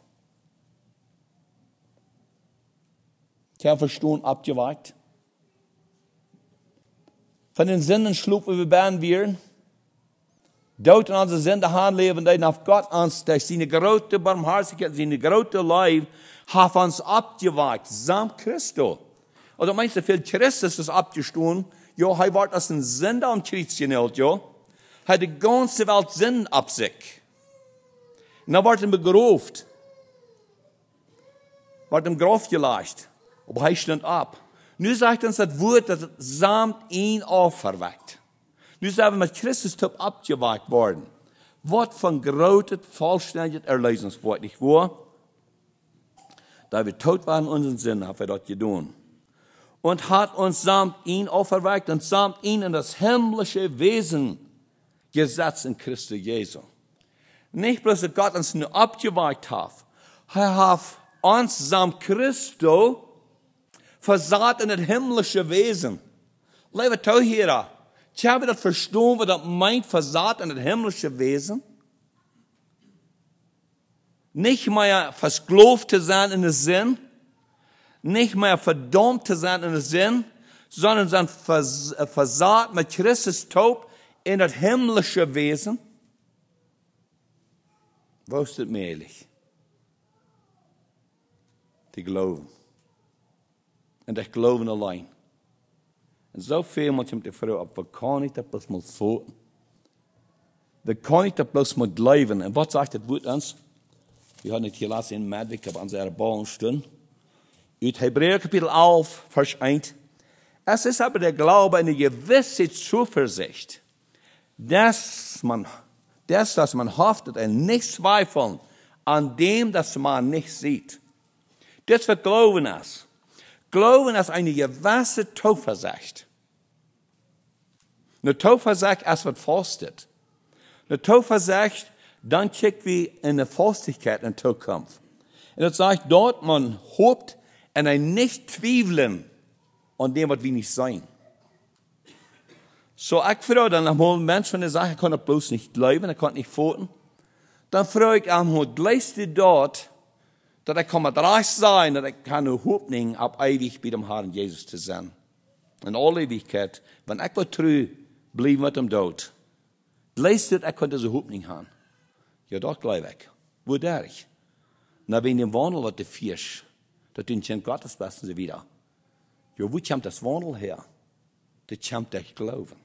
Kein Verstehen abgeweckt. Von den Sünden schlug wir werden wir. Dort in unsere Sünde haben leben, dann auf Gott uns, durch seine große Barmherzigkeit, seine große Liebe, hat uns abgeweckt, samt Christus. Oder meinst du, viel Christus ist abgestoßen? Ja, er war als ein Sünder am Kreuz genäht, ja. Er hat die ganze Welt Sünden ab sich. Und dann wird er begrabt. Wird im Grab gelegt. Aber er stand ab. Nu sagt uns das Wort, dass es samt ihn auferweckt. Nu sind wir mit Christus top abgeweckt worden. Was von großes, vollständiges Erlösungswort, nicht wahr? Da wir tot waren in unseren Sinn, haben wir das getan. Und hat uns samt ihn auferweckt und samt ihn in das himmlische Wesen gesetzt in Christus Jesu. Nicht bloß, dass Gott uns nur abgeweckt hat. Er hat uns samt Christus versaat in das himmlische Wesen. Liebe Zuhörer, ich habe das verstanden, was das meint, versaat in das himmlische Wesen. Nicht mehr versklavt zu sein in den Sinn, nicht mehr verdammt zu sein in den Sinn, sondern versaat mit Christus Tod in das himmlische Wesen. Wo ist es möglich? Die Glauben. Und das Glauben allein. En zoveel moet je met de vrouw op, we kan niet dat bloos moet voeten. We kan niet dat bloos moet leven. En wat zegt het woord ons? We hadden het hier laatst in Madwijk op onze baan staan. Uit Hebräer kapitel 11, vers 1. Es ist aber der Glaube eine gewisse Zuversicht, dass man hofft und nicht zweifeln an dem, das man nicht sieht. Das wird Glauben ist. Glauben ist eine gewisse Zuversicht. Eine Zuversicht ist, was fastet. Eine Zuversicht, dann kriegt wir eine Festigkeit in Zukunft. Und das sagt dort, man hofft und ein nicht zweifeln an dem, was wir nicht sein. So, ich frage dann einmal Menschen, wenn er sagt, ich kann das bloß nicht leben, ich kann nicht voten. Dann frage ich einmal, gleich du dort, dass ich kann mit reich sein, dass ich kann eine Hoffnung ab ewig bei dem Herrn Jesus zu sein. In alle Ewigkeit, wenn ich was treu bleibe mit dem Tod, gleich du, ich kann diese Hoffnung haben. Ja, dort glaube ich. Wo der ich? Na, wenn dem Wandel, was der Fisch, das den Kind Gottes besten sie wieder. Ja, wo kommt das Wandel her? Das kommt durch Glauben.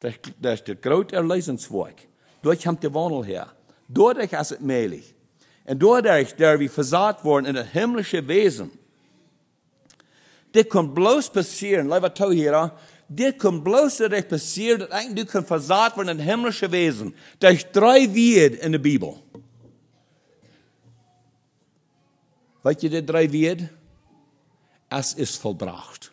Das ist der große Erlösungswerk. Dort kommt der Wandel her. Dadurch ist es möglich. Und dadurch, der wir versaut worden in das himmlische Wesen, das kann bloß passieren, lieber Zuhörer, das kann bloß dadurch passieren, dass du kann versaut werden in das himmlische Wesen. Durch 3 Wörter in der Bibel. Weißt du, die 3 Wörter? Es ist vollbracht.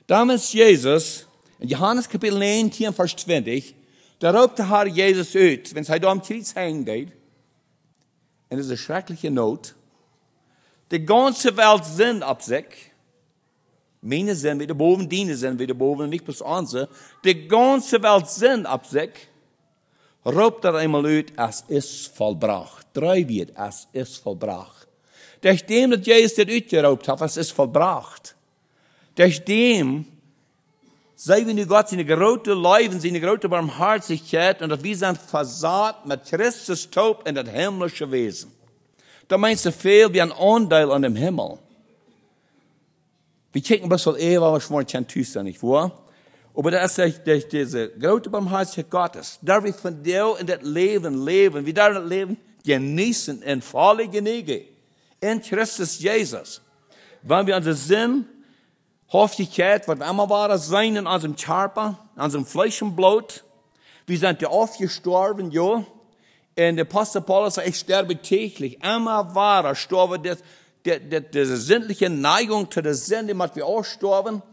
Damals Jesus, in Johannes Kapitel 19, Vers 20, da roept der Herr Jesus uit, wenn er da am Kreuz hängen geht, und es ist eine schreckliche Not, die ganze Welt Sinn ab sich, meine Sinn wieder boven, deine Sinn wieder boven, nicht bloß unsere, die ganze Welt Sinn ab sich, roept er einmal uit, es ist vollbracht. 3 wird, es ist vollbracht. Durch dem, dass Jesus das uitgeroopt hat, es ist vollbracht. Durch dem, sei wir nu Gott seine große Leben, seine große Barmherzigkeit und dass wir sind versaut mit Christus Tod in das himmlische Wesen. Da meinst du viel wie ein Anteil an dem Himmel. Wir kicken bloß von Eva, was wir schon tun, nicht wahr? Aber das ist durch diese große Barmherzigkeit Gottes. Da wir von dir in das Leben leben, wie da das Leben genießen in voller Genüge. In Christus Jesus. Wenn wir unseren Sinn, Hoftigkeit, was wir immer waren, sein in unserem Körper, in unserem Fleisch und Blut. Wir sind ja oft gestorben, ja. Und der Apostel Paulus sagt, ich sterbe täglich. Immer war sterbe diese sinnliche Neigung zu der Sünde, die wir auch sterben.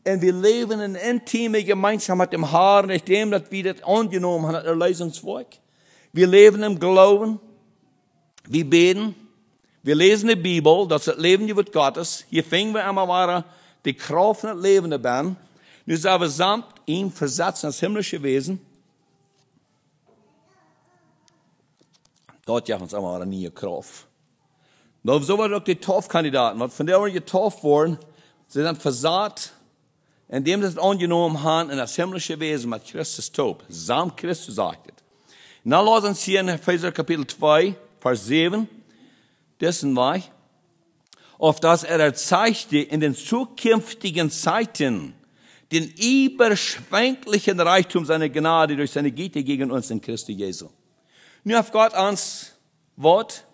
Und wir leben in intime Gemeinschaft mit dem Herrn, nicht dem, dass wir das angenommen haben, das Erlösungswerk. Wir leben im Glauben. Wir beten. Wir lesen die Bibel, das ist das Leben mit Gottes. Hier fingen wir einmal waren, die Kraft in das Leben dabei. Nu sind wir samt ihm versetzt in das himmlische Wesen. Dort ja uns einmal eine neue Kraft. Nun, so waren auch die Taufkandidaten. Von der wir getauft wurden, sie sind versaut, indem sie es angenommen haben in das himmlische Wesen mit Christus Tod. Samt Christus sagt es. Na, lass uns hier in Epheser Kapitel 2, Vers 7, dessen war auf das erzeigte in den zukünftigen Zeiten den überschwänglichen Reichtum seiner Gnade durch seine Güte gegen uns in Christus Jesu. Nun hat Gott uns Wort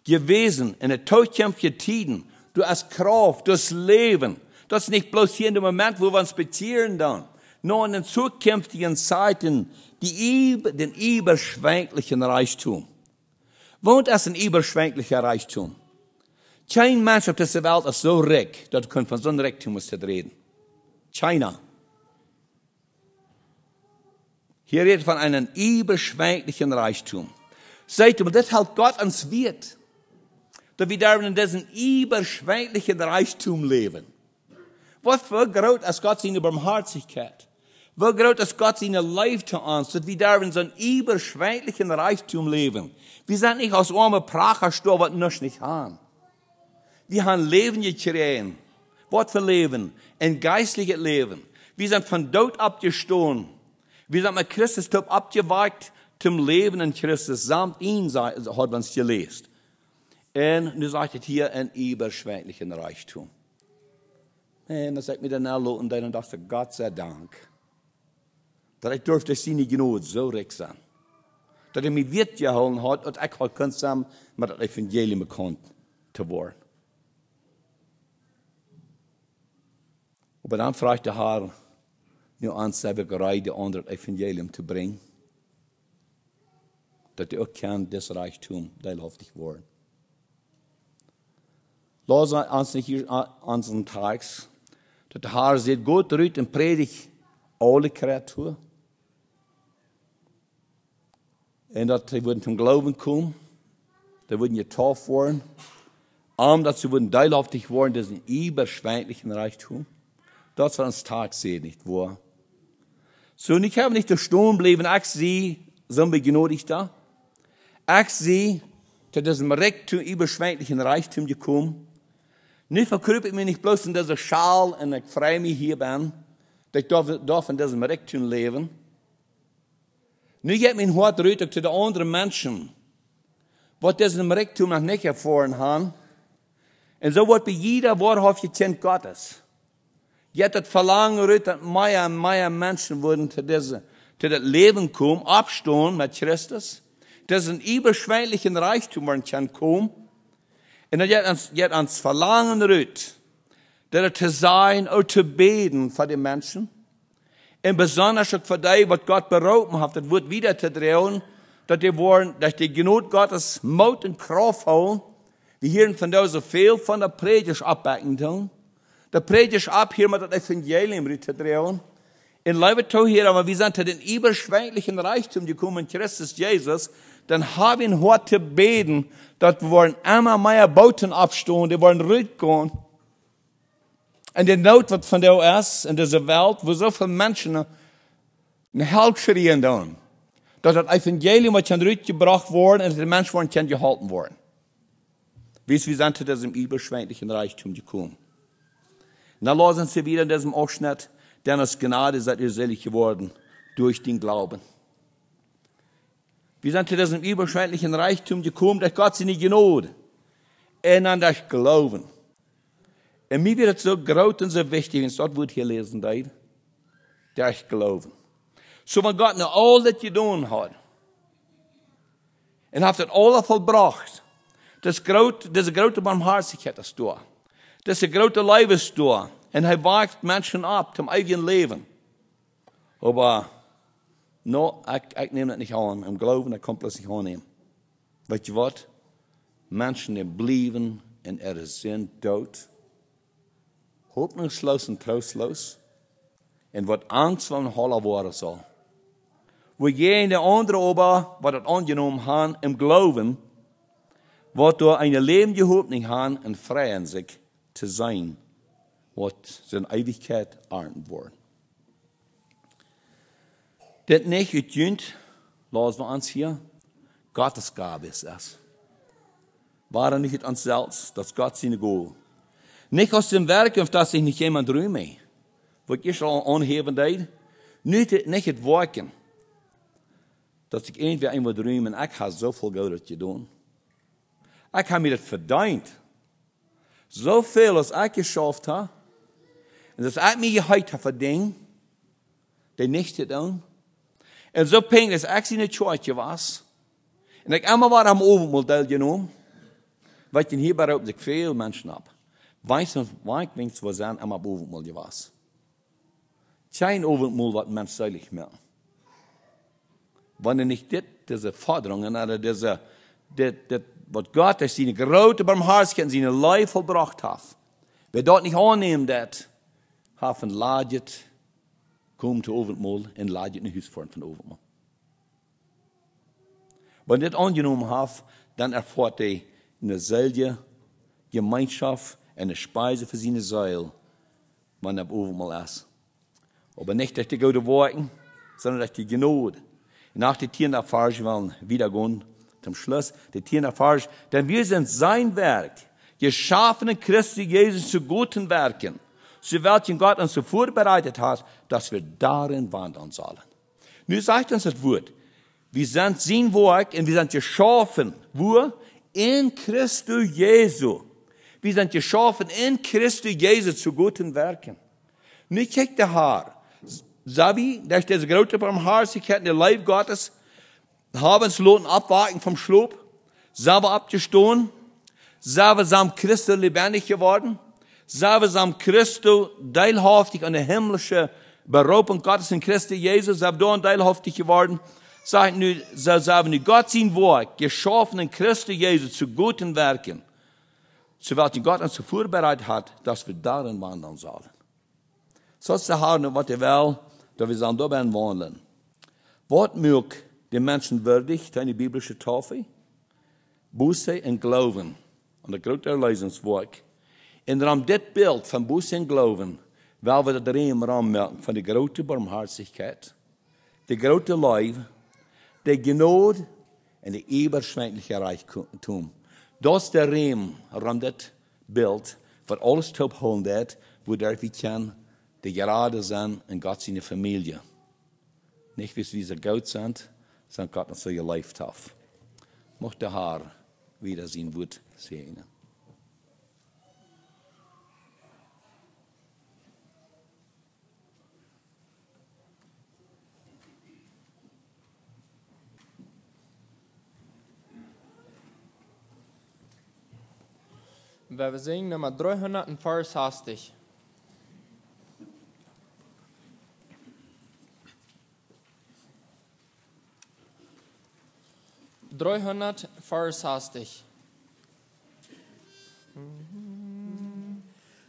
gewesen in den todkämpflichen Tiden, du hast Kraft, du hast Leben. Das ist nicht bloß hier in dem Moment, wo wir uns beziehen dann, nur in den zukünftigen Zeiten den überschwänglichen Reichtum. Wohnt es ein überschwänglicher Reichtum? Kein Mensch auf dieser Welt ist so reich, dass du von so einem Reichtum reden. China. Hier redet von einem überschwänglichen Reichtum. Seht ihr, das hält Gott ans Wert, dass wir da in diesem überschwänglichen Reichtum leben. Was für groß ist Gott seine Barmherzigkeit? Wie groß ist Gott seine Liebe zu uns, dass wir da in so einem überschwänglichen Reichtum leben? Wir sind nicht aus armen Prager gestorben, was wir noch nicht haben. Wir haben Leben gekriegt. Was für Leben? Ein geistliches Leben. Wir sind von Tod abgestoßen. Wir sind mit Christus abgeweicht zum Leben in Christus. Samt ihn hat man es gelesen. Und du sagt hier ein überschwänglichen Reichtum. En dan zeg ik me daarna loten en dacht ik, Gott sei Dank, dat ik durfde zijn genoeg zo rijk zijn. Dat hij mij weet gehouden had, dat ik had kunnen zijn met het evangelium bekend te worden. Maar dan vraagt de Heer, nu aan zijn bereid onder het evangelium te brengen. Dat hij ook kan dit rijkdom deelhaftig worden. Laat ons hier aan zijn tags, dat de Heer zegt, goed eruit en predigt alle creatuur. En dat ze worden zum Glauben komen, dat worden getauft worden, omdat ze worden deelhaftig worden, dat is een überschwänglichen Reichtum. Dat is ons Tag sehen, nicht wahr? So, und ich habe nicht da stehen bleiben, ich sehe, sind wir genodig da. Ich sehe, dass das im Reichtum, überschwänglichen Reichtum gekommen. Nicht verkrüppe ich mich nicht bloß in dieser Schal und ich freue mich hier bin, dass ich darf in diesem Reichtum leben. Nu geht mein Hart rüber zu den anderen Menschen, was diesen Reichtum noch nicht erfahren haben. Und so wird bei jeder wahrhaftige Kind Gottes. Jetzt das Verlangen rüber, dass mehr Menschen würden zu das Leben kommen, abstehen mit Christus, dass ein überschwänglichen Reichtum kann kommen. Und dann jetzt ans Verlangen rüber, dass zu sein und zu beten für die Menschen. Und besonders für die, was Gott berufen hat, das wird wieder zu drehen, dass die Genut Gottes Mut und Kraft haben. Wir hören von da so viel von der Predigt abbacken tun. Der Predigt ab hier mit dem Evangelium zu drehen. In Leibetau hier, aber wir sind zu den überschwänglichen Reichtum gekommen in Christus Jesus, dann haben wir heute zu beten, dass wir immer mehr Bauten abstehen, die wollen rückgehen. Und die Not, was von der ist, in dieser Welt, wo so viele Menschen eine Hilfe schreien dann, dass das Evangelium was kann rückgebracht worden und die Menschen können gehalten worden. Wie wir sind zu diesem überschwänglichen Reichtum gekommen. Und dann lassen Sie wieder in diesem Ausschnitt, denn aus Gnade seid ihr selig geworden durch den Glauben. Wir sind zu diesem überschwänglichen Reichtum gekommen, dass Gott sie nicht genot. Und an das Glauben. Und mir wird es so groß und so wichtig, wenn es dort wird hier lesen, das Glauben. So, wenn Gott noch all das getan hat, und hat das alles vollbracht, diese große Barmherzigkeit ist da. Diese große Liebe ist da. Und er wagt Menschen ab zum ewigen Leben. Aber, no, ich nehme das nicht an. Im Glauben, ich kann das nicht annehmen. Weißt du was? Menschen, die blieben in ihrer Sinn tot. Hoffnungslos und trostlos. Und wird Angst vor dem Holler worden soll. Wo jene andere aber, was das angenommen haben, im Glauben, wird durch eine lebende Hoffnung haben und freuen sich zu sein, was seine Ewigkeit ernten wird. Das nicht getünt, lassen wir uns hier, Gottes Gabe ist es. War nicht uns selbst, dass Gott seine Gabe. Nicht aus dem Werk, auf das sich nicht jemand rühme. Was ich schon anheben deed. Nicht das Worken. Dass ich irgendwie einmal rühmen, ich habe so viel Gutes getan. Ich habe mir das verdient. So viel, als ich geschafft habe. Und dass ich mir geholfen habe für Dinge, die nicht getan. Und so ping, dass ich in der Kirche war. Und ich immer war am Abendmahl genommen. Weil ich hier beraubt sich viele Menschen ab. Weißt du, wann ich wir sind am Abendmahl gewesen. Kein Abendmahl, was Mensch selig mehr. Wenn nicht diese Forderungen oder was Gott durch seine große Barmherzigkeit in seine Leib vollbracht hat, wer dort nicht annehmen, das haben ladet, kommt zu Abendmahl und ladet in Haus von Abendmahl. Wenn das angenommen hat, dann erfährt er eine selbe Gemeinschaft, eine Speise für seine Seele, wenn er am Abendmahl ist. Aber nicht durch die gute Worte, sondern durch die Gnade. Nach den Tieren der Farge wollen wieder gehen, zum Schluss, die Tieren der Farge, denn wir sind sein Werk, geschaffen in Christus Jesus zu guten Werken, zu welchen Gott uns so vorbereitet hat, dass wir darin wandern sollen. Nun sagt uns das Wort, wir sind sein Werk und wir sind geschaffen, wo? In Christus Jesu. Wir sind geschaffen in Christus Jesus zu guten Werken. Nicht kijk de haar. Sabi, dass diese große Barmherzigkeit in der Leib Gottes haben uns loten abwachen vom Schlaf, selber abgestohlen, selber sam Christus lebendig geworden, selber sam Christus teilhaftig an der himmlischen Berufung Gottes in Christus Jesus, selber da teilhaftig geworden. Sagen nu Gott sein Wort, geschaffen in Christus Jesus zu guten Werken, zu welchen Gott uns vorbereitet hat, dass wir darin wandeln sollen. So ist der Herr, was er will, dass wir sollen darin wandeln. Was macht den Menschen würdig, deine biblische Taufe? Buße und Glauben. Und der große Erlösungswerk. In dem dit Bild von Buße und Glauben, weil wir das im Raum merken von der großen Barmherzigkeit, der große Liebe, der Gnade und der überschwängliche Reichtum. Das ist der Raum, das Bild, was alles zu holen hat, wo wir können, die gerade sind in Gott seine Familie. Nicht wie sie gut sind, sondern Gott uns so gelebt hat. Mochte der Herr wieder sein Wort segnen. Wir singen Nummer 364.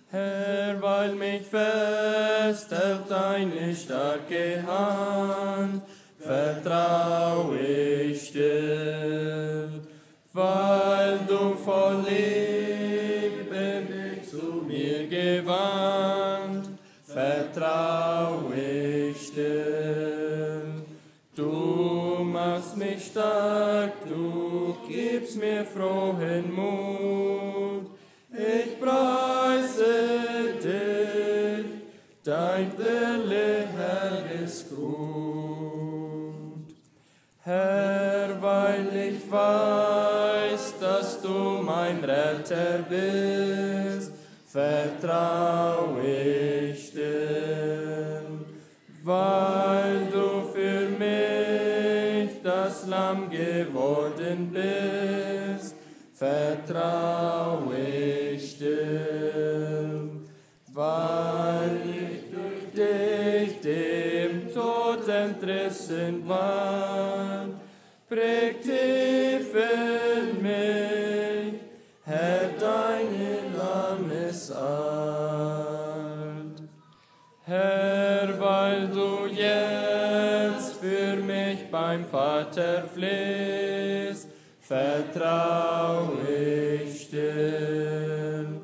Herr, weil mich festhält deine starke Hand, vertrau ich still, weil du voll Liebe mich zu mir gewandt, vertrau ich still. Du machst mich stark, du gibst mir frohen Mut, ich preise dich, dein Wille, Herr, ist gut. Herr, weil ich weiß, dass du mein Retter bist, vertrau ich still, weil du für mich das Lamm geworden bist, vertrau ich still, weil ich durch dich dem Tod entrissen war, prägt tief in mich, Herr, deine Lammesart. Herr, weil du jetzt für mich beim Vater flehst, vertrau ich still,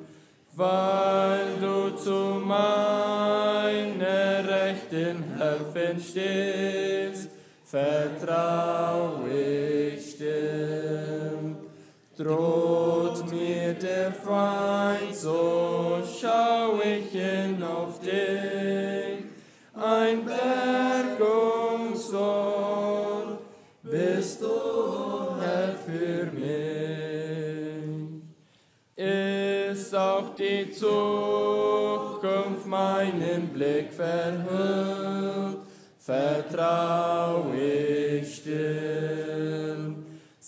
weil du zu meiner Rechten helfen stehst, vertrau ich still. Droht mir der Feind, so schau ich hin auf dich, ein Bergungsort bist du, Herr, für mich. Ist auch die Zukunft meinen Blick verhüllt, vertrau ich still.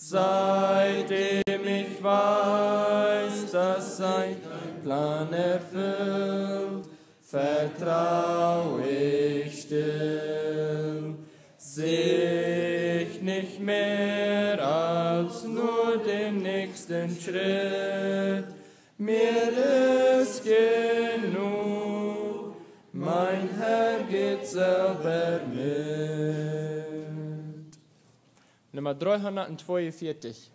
Seitdem ich weiß, dass sein Plan erfüllt, vertrau ich still. Seh ich nicht mehr als nur den nächsten Schritt, mir ist genug, mein Herr geht selber mit. Nummer 342.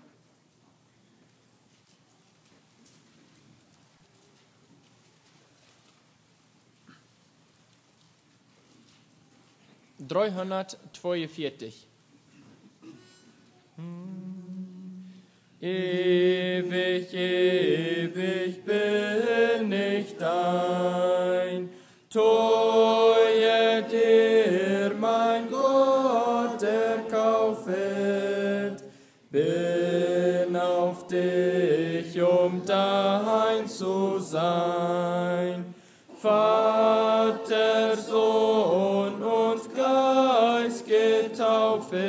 Ewig, ewig bin ich dein, teuer dir mein Gott erkaufet, bin auf dich, um dein zu sein. Vater, Sohn und Geist getaufet,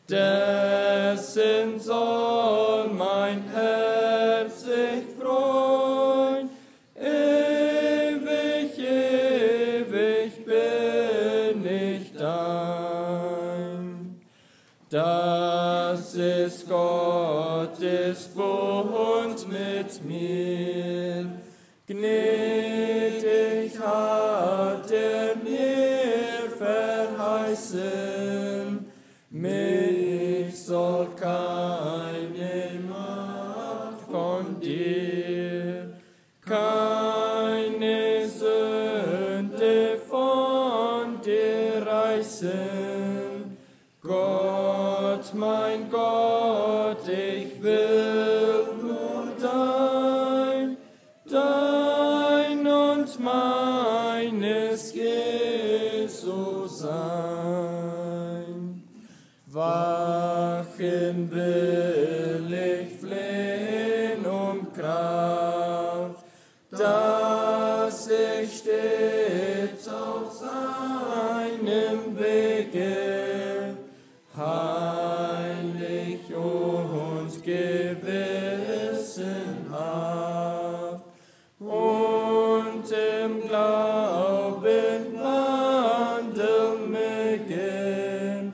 dessen soll mein Herz sich freuen. Ewig, ewig bin ich dein. Das ist Gottes Bund mit mir. Gnädig hat mir verheißen, mich soll keine Macht von dir, keine Sünde von dir reißen. Gott, mein Gott, ich will nur dein und meines Jesu sein. Wachen will ich flehen um Kraft, dass ich stets auf seinem Wege heilig und gewissenhaft und im Glauben wandeln mögen.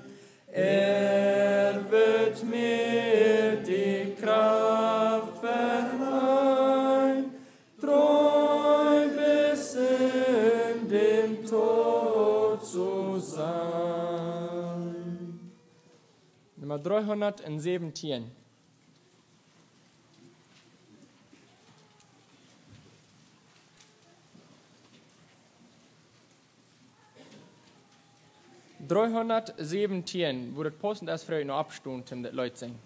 Er wird mir die Kraft verleihen, treu bis in den Tod zu sein. Nummer 317. Wurde passend als früher noch abstunden, das Leute singen.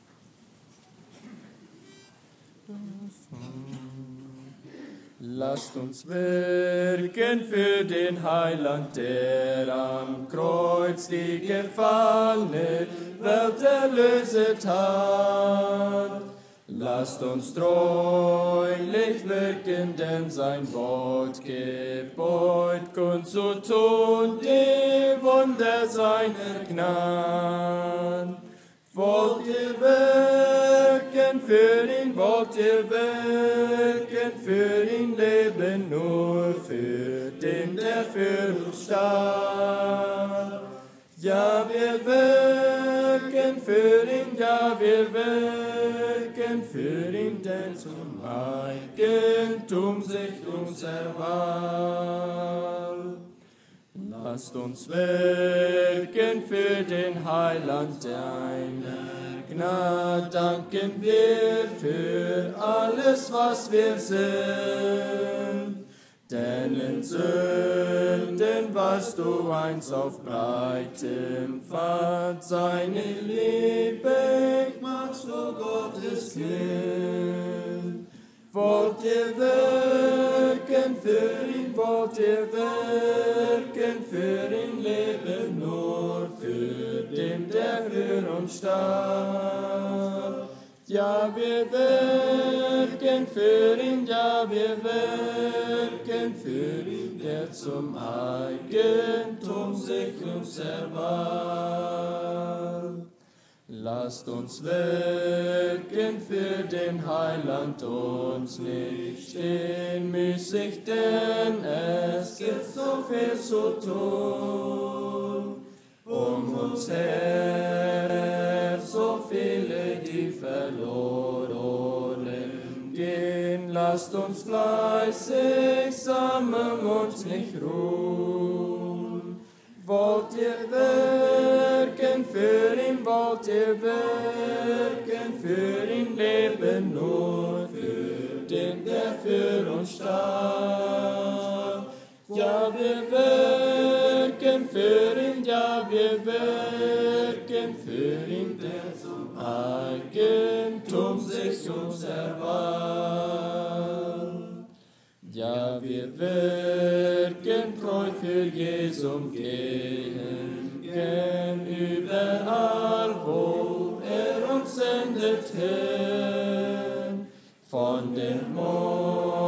Lasst uns wirken für den Heiland, der am Kreuz die gefallene Welt erlöset hat. Lasst uns treulich wirken, denn sein Wort gebeut, kund zu tun die Wunder seiner Gnade. Wollt ihr wirken für ihn, wollt ihr wirken für ihn, leben nur für den, der für uns starb. Ja, wir wirken für ihn, ja, wir wirken für ihn, denn zum Eigentum sich uns erwarb. Lasst uns wirken für den Heiland deiner Gnade, danken wir für alles, was wir sind. Denn in Sünden warst du einst auf breitem Pfad, seine Liebe machst du Gottes Kind. Wollt ihr wirken für ihn, wollt ihr wirken für ihn, leben nur für den, der für uns starb. Ja, wir wirken für ihn, ja, wir wirken für ihn, der zum Eigentum sich uns erwarb. Lasst uns wirken für den Heiland, uns nicht stehen müßig, denn es gibt so viel zu tun. Uns her, so viele, die verloren gehen. Lasst uns fleißig sammeln und nicht ruhen. Wollt ihr wirken für ihn, wollt ihr wirken für ihn, leben nur für den, der für uns starb. Ja, wir wirken für ihn, ja, wir wirken für ihn, der zum Eigentum sich uns erwarb. Ja, wir wirken treu für Jesum, gehen überall, wo uns sendet hin, von den Mond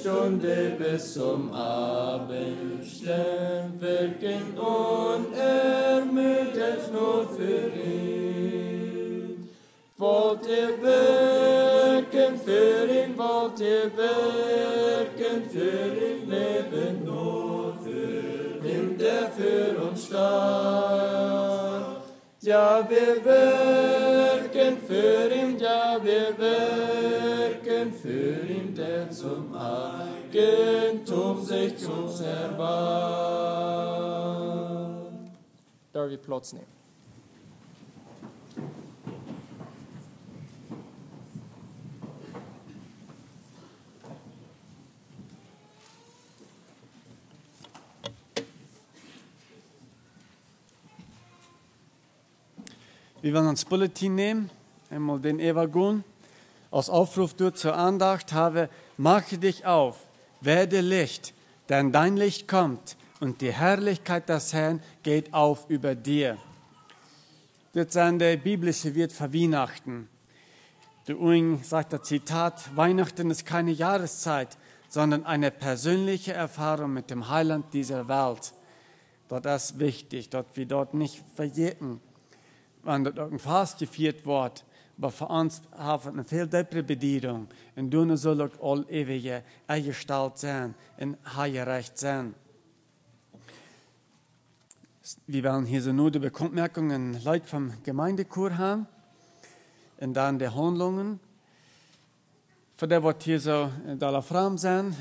Morgenstunde bis zum Abendstern wirken unermüdet nur für ihn. Wollt ihr wirken für ihn, wollt ihr wirken für ihn, leben nur für ihn, der für uns starb. Ja, wir wirken für ihn, ja, wir wirken für ihn, der zum Eigentum sich zu uns erwarb. Darf wir Platz nehmen? Wir wollen uns Bulletin nehmen, einmal den Evangelien. Als Aufruf du zur Andacht habe, mache dich auf, werde Licht, denn dein Licht kommt und die Herrlichkeit des Herrn geht auf über dir. Das sind der biblische Wort für Weihnachten. Der Uing sagt das Zitat, Weihnachten ist keine Jahreszeit, sondern eine persönliche Erfahrung mit dem Heiland dieser Welt. Das ist wichtig, dass wir dort nicht vergessen, wenn dort ein Fast gefeiert wird. Aber für uns haben wir eine viel bessere Bedienung. Und du soll auch all ewige Gestalt sein und Heilrecht sein. Wir werden hier so nur die Bemerkungen Leute vom Gemeindechor haben. Und dann die Handlungen. Für das wird hier so da Fram sein.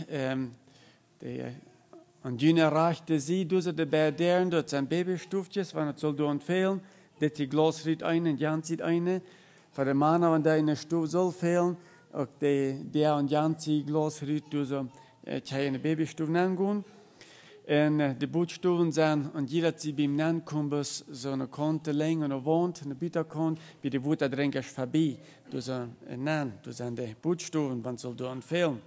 Und Jünger reichte sie, du so die Bärderen, dort sind Babystuftjes, wenn es soll du empfehlen. Dat die Glas riet een en Jan ziet een. Voor de mannen, wanneer in de stoel zal fehlen, ook der en Jan ziet glas riet, dus je in de babystoel gaan. En de bootstoelen zijn, en jeder die bij hem komt, zo'n kant lang en woont, en de buitenkant, bij de waterdrinkers voorbij. Dus dus zijn de bootstoelen, want zal doen fehlen.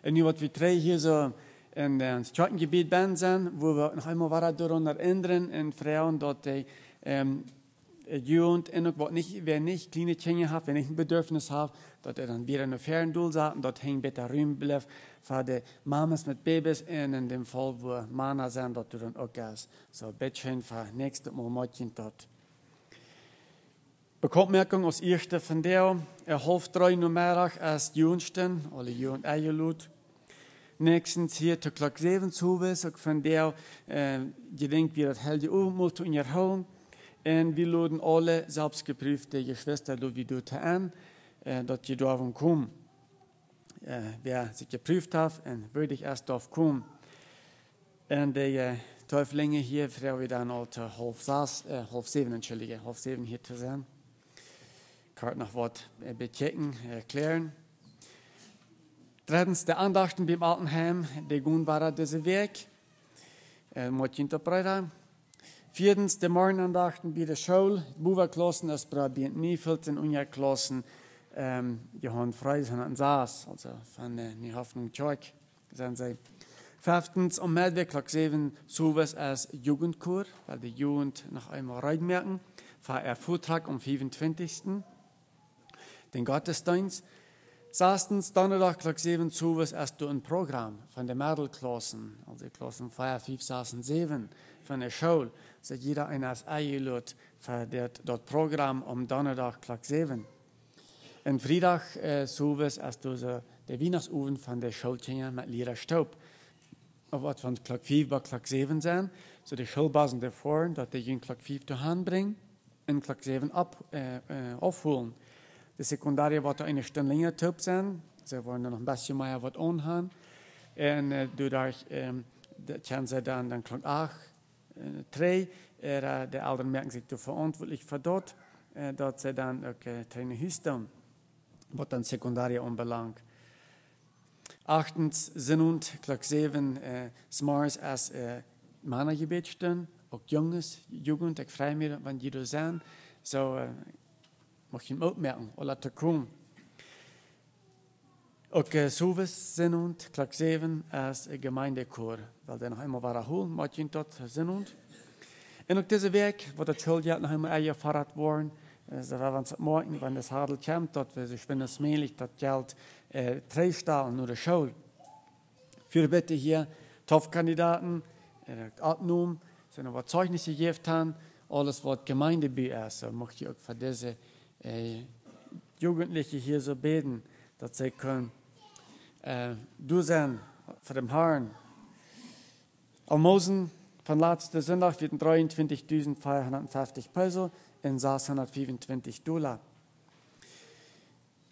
En nu wat we twee hier zo in het Strattengebiet zijn, wo we nog einmal daran erinnern, en Frauen, dat die Jugend en ook wer nicht kleine Kinder hat, wer nicht ein Bedürfnis hat, dat dann wieder in der Ferndoel zaten, dat hing bitte ruim blijft voor de Mamas mit Babys en in dem Fall, wo Männer sind, dat du dann auch ist. So ein bisschen für nächstes Mal Mädchen dort. Bekommerkung als eerste van der, 3:30 nummerig als Jugendsten, alle Jugend eingelut. Nächstens hier zu Klock 7 zuwes, ook van der, je denkt, wie dat hele Uhr moet in je home. En wir laden alle selbstgeprüfte Geschwister, wie du an, dass je davon kommen. Wer sich geprüft hat, würde ich erst darauf kommen. Und die Täuflinge hier, früher wir dann halt 6:30 hier zu sein. Ich kann noch was bechecken, erklären. Drittens, die Andachten beim Altenheim, die gehen waren diese Weg. Muss ich interpretieren. Viertens, die Morgenandachten bei der Schule. Die Bubenklassen, das probieren nie 14 Unjahrklassen. Die haben frei, sondern saß, also von der Hoffnung Zeug, sind sie. Fünftens, um Mittwoch, Klock 7, sowas als Jugendchor, weil die Jugend noch einmal reinmerken. Für einen Vortrag am 25. Den Gottesdienst. Sechstens, Donnerstag, Klock 7, sowas als ein Programm von den Mädelklassen, also die Klassen 4, 5, 6 und 7 von der Schule. So jeder einer als eingelädt für das Programm am Donnerstag, Klock 7. Und Freitag, sowas als der Weihnachtsabend von der Schulkinder mit leerer Staub. Wat van Klock 5 bij Klock 7 zijn. So die Schulbasen ervoor, dat die in Klock 5 te hand brengen en Klock 7 afholen. De secundaria wordt er een stunde langer top zijn. Ze worden nog een beetje meer wat aangaan. En doordat kunnen ze dan Klock 8, 3. De ouderen merken zich te verantwoordelijk voor dat ze dan ook trainen huis doen. Wat dan secundaria aanbelangt. Achtens, Sinnund, Klock 7, s'morgens als Männergebet stehen, auch Jungs, Jugend, ich freue mich, wenn die da sind. So, mag ich ihm auch merken, oder zu kommen. Auch sowas Sinnund, Klock 7, als Gemeindechor, weil der noch einmal war holen, mag ich ihn dort Sinnund. Und auch diese Weg, wo das Schuljahr noch einmal eingefordert worden, so war es morgen, wenn das Hadel kommt, dort wir sich, wenn es mehlig das Geld Treestalen oder Schule. Für bitte hier Top-Kandidaten, abnehmen, sind aber Zeugnisse gegeben haben, alles was Gemeinde bei ist. So möchte ich auch für diese Jugendliche hier so beten, dass sie können du sein für den Herrn. Almosen von letzter Sonntag wird 23.450 Peso in $625.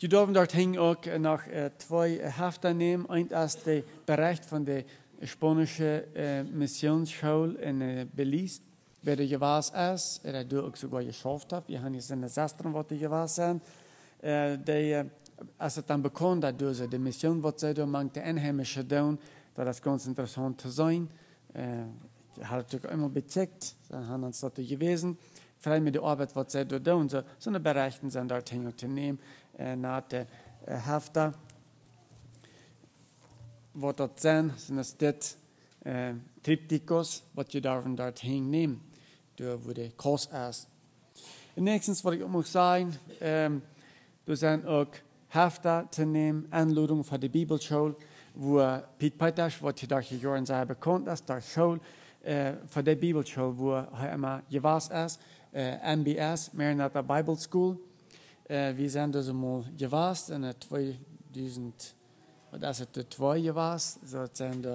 Die dürfen dorthin auch noch 2 Hefte nehmen. Ein ist der Bericht von der spanischen Missionsschule in Belize, wer der gewesen ist, er hat auch sogar geschafft hat. Wir haben jetzt eine Schwestern, die gewesen sind. Als het dan bekannt dat dus de mission wat zij doen maakt de inheemse doen, dat is ganz interessant te zijn. Ik had het ook immer becheckt, ze hebben ons dat gewesen. Vrij met de arbeid wat zij doen, zo'n berichten zijn daar te nemen na de hefte. Wat dat zijn is dit triptychos, wat je daarvan daarheen neemt, door waar de kost is. En nächstens wat ik ook moet zeggen, er zijn ook Hefte zu nehmen, Anleitung für die Bibelschule, wo Piet Peters, was hier durch die Jahre sehr bekannt ist, der Schule für die Bibelschule, wo er immer gewesen ist, MBS, Maranatha Bible School. Wir sind also mal gewesen in 2000, was ist es, 2 gewesen, so sind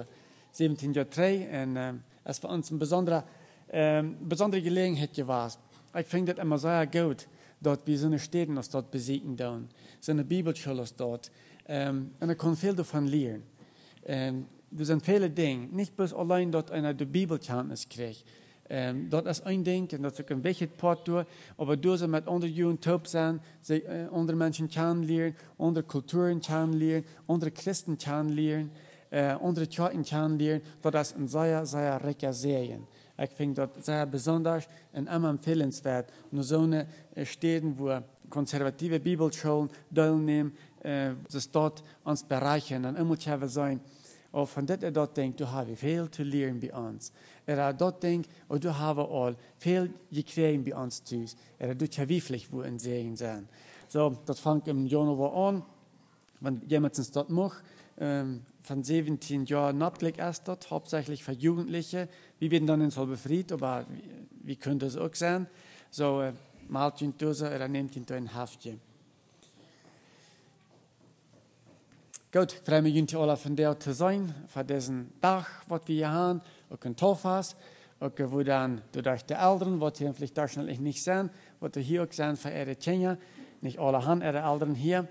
17 Jahre 3 und es war uns eine besondere Gelegenheit gewesen. Ich finde das immer sehr gut, dort wie so eine Städte uns dort besiegen dürfen. So eine Bibelschule ist dort. Und ich kann viel davon lernen. Das sind viele Dinge. Nicht bloß allein dort einer die Bibelkenntnis kriegt. Dort ist ein Ding, und das ist ein wichtiges Part durch, aber durch sie mit anderen Jungen taub sein, sie andere Menschen kennenlernen, andere Kulturen kennenlernen, andere Christen kennenlernen, andere Kirchen kennenlernen, das ist ein sehr, sehr reicher Serien. Ich finde das sehr besonders und immer empfehlenswert. Nur so eine Städte, wo konservative Bibelschulen teilnehmen, das dort uns bereichern und immer zu sein. Und von dat dort denkt, du hast viel zu lernen bei uns. Dort denkt, du hast all viel gekriegt bei uns zu. Du hast wirklich wo in Segen sein. So, das fängt im Januar an, wenn jemand es dort macht. Von 17 Jahren Abblick ist dort, hauptsächlich für Jugendliche. Wir werden dann in so befreit, aber wie könnte es auch sein? So, malt ihn durch oder nehmt ihn durch ein Haftchen. Gut, ich freue mich, alle von dir zu sein, für diesen Tag, was wir hier haben, auch ein Tauffest, auch wo dann durch die Eltern, was hier vielleicht durchschnittlich nicht sind, was hier auch sind für ihre Kinder, nicht alle haben ihre Eltern hier.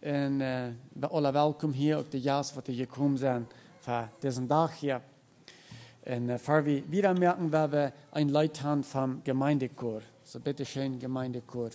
Und wir alle willkommen hier, auch die Jas, die hier gekommen sind, für diesen Tag hier. Und bevor wir wieder merken, werden wir ein Lied haben vom Gemeindechor. So bitte schön, Gemeindechor.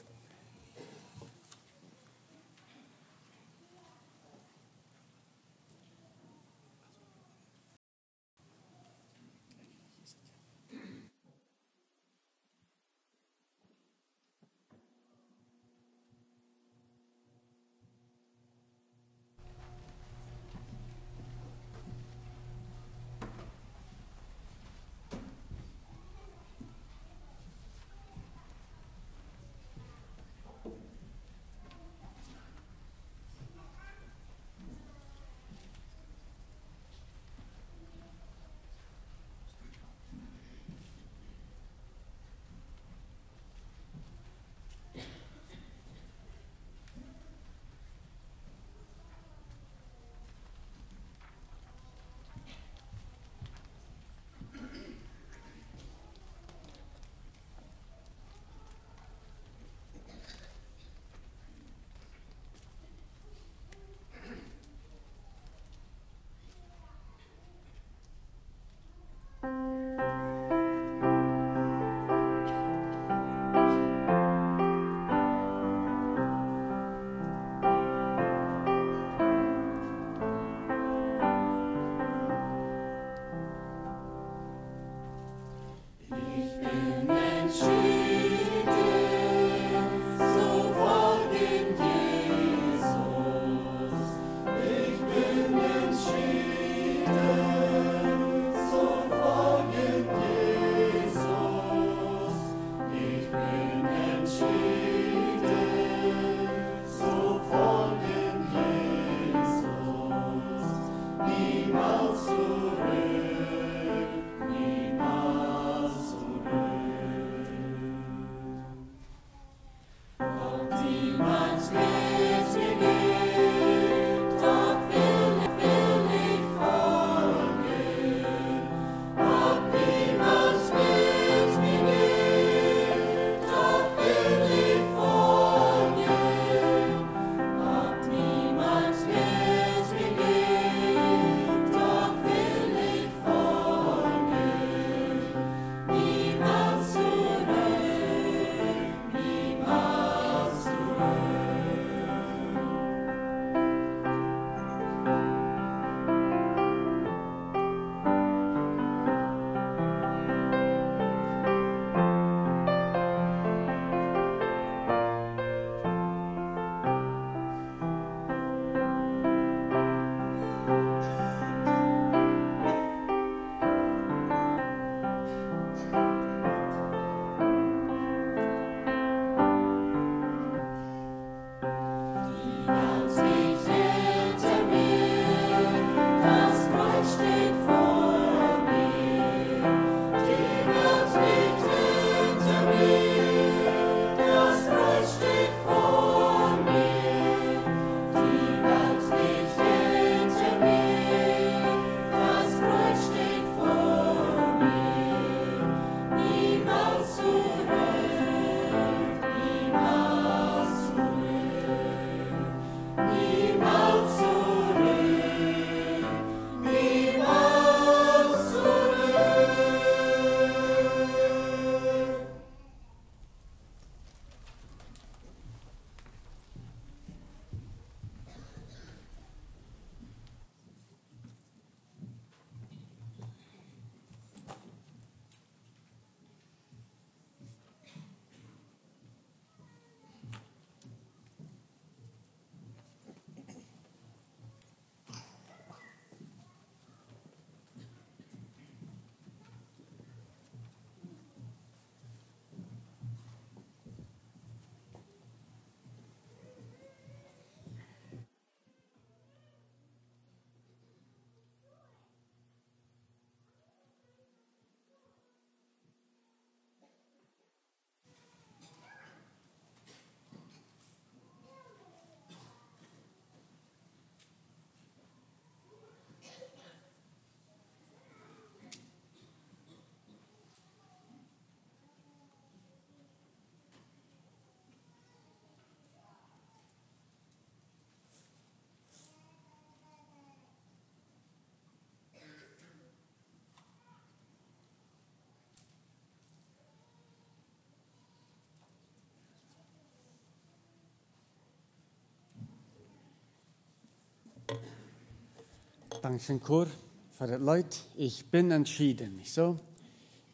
Dankeschön, Chor, für das Leid. Ich bin entschieden, nicht so?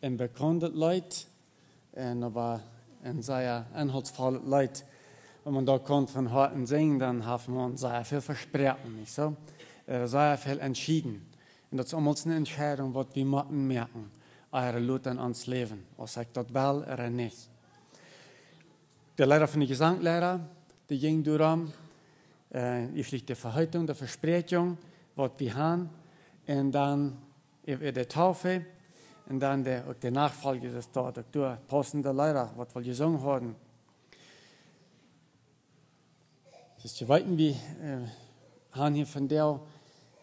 Und bekannt Leid, aber ein sehr anhaltsvolles Leid. Wenn man da kommt von Harten singen, dann haben wir sehr viel versprochen, nicht so? Sehr viel entschieden. Und das ist immer eine Entscheidung, was wir machen merken, eure Leute in uns Leben. Ob ich das will oder nicht. Der Lehrer von der Gesanglehrer, der ging durch, ich schlicht die Verhütung, die Versprechung, was wir haben, und dann der Taufe, und dann der Nachfolge des dort, der passende Lehrer, was wir gesungen haben. Das ist wir haben hier von der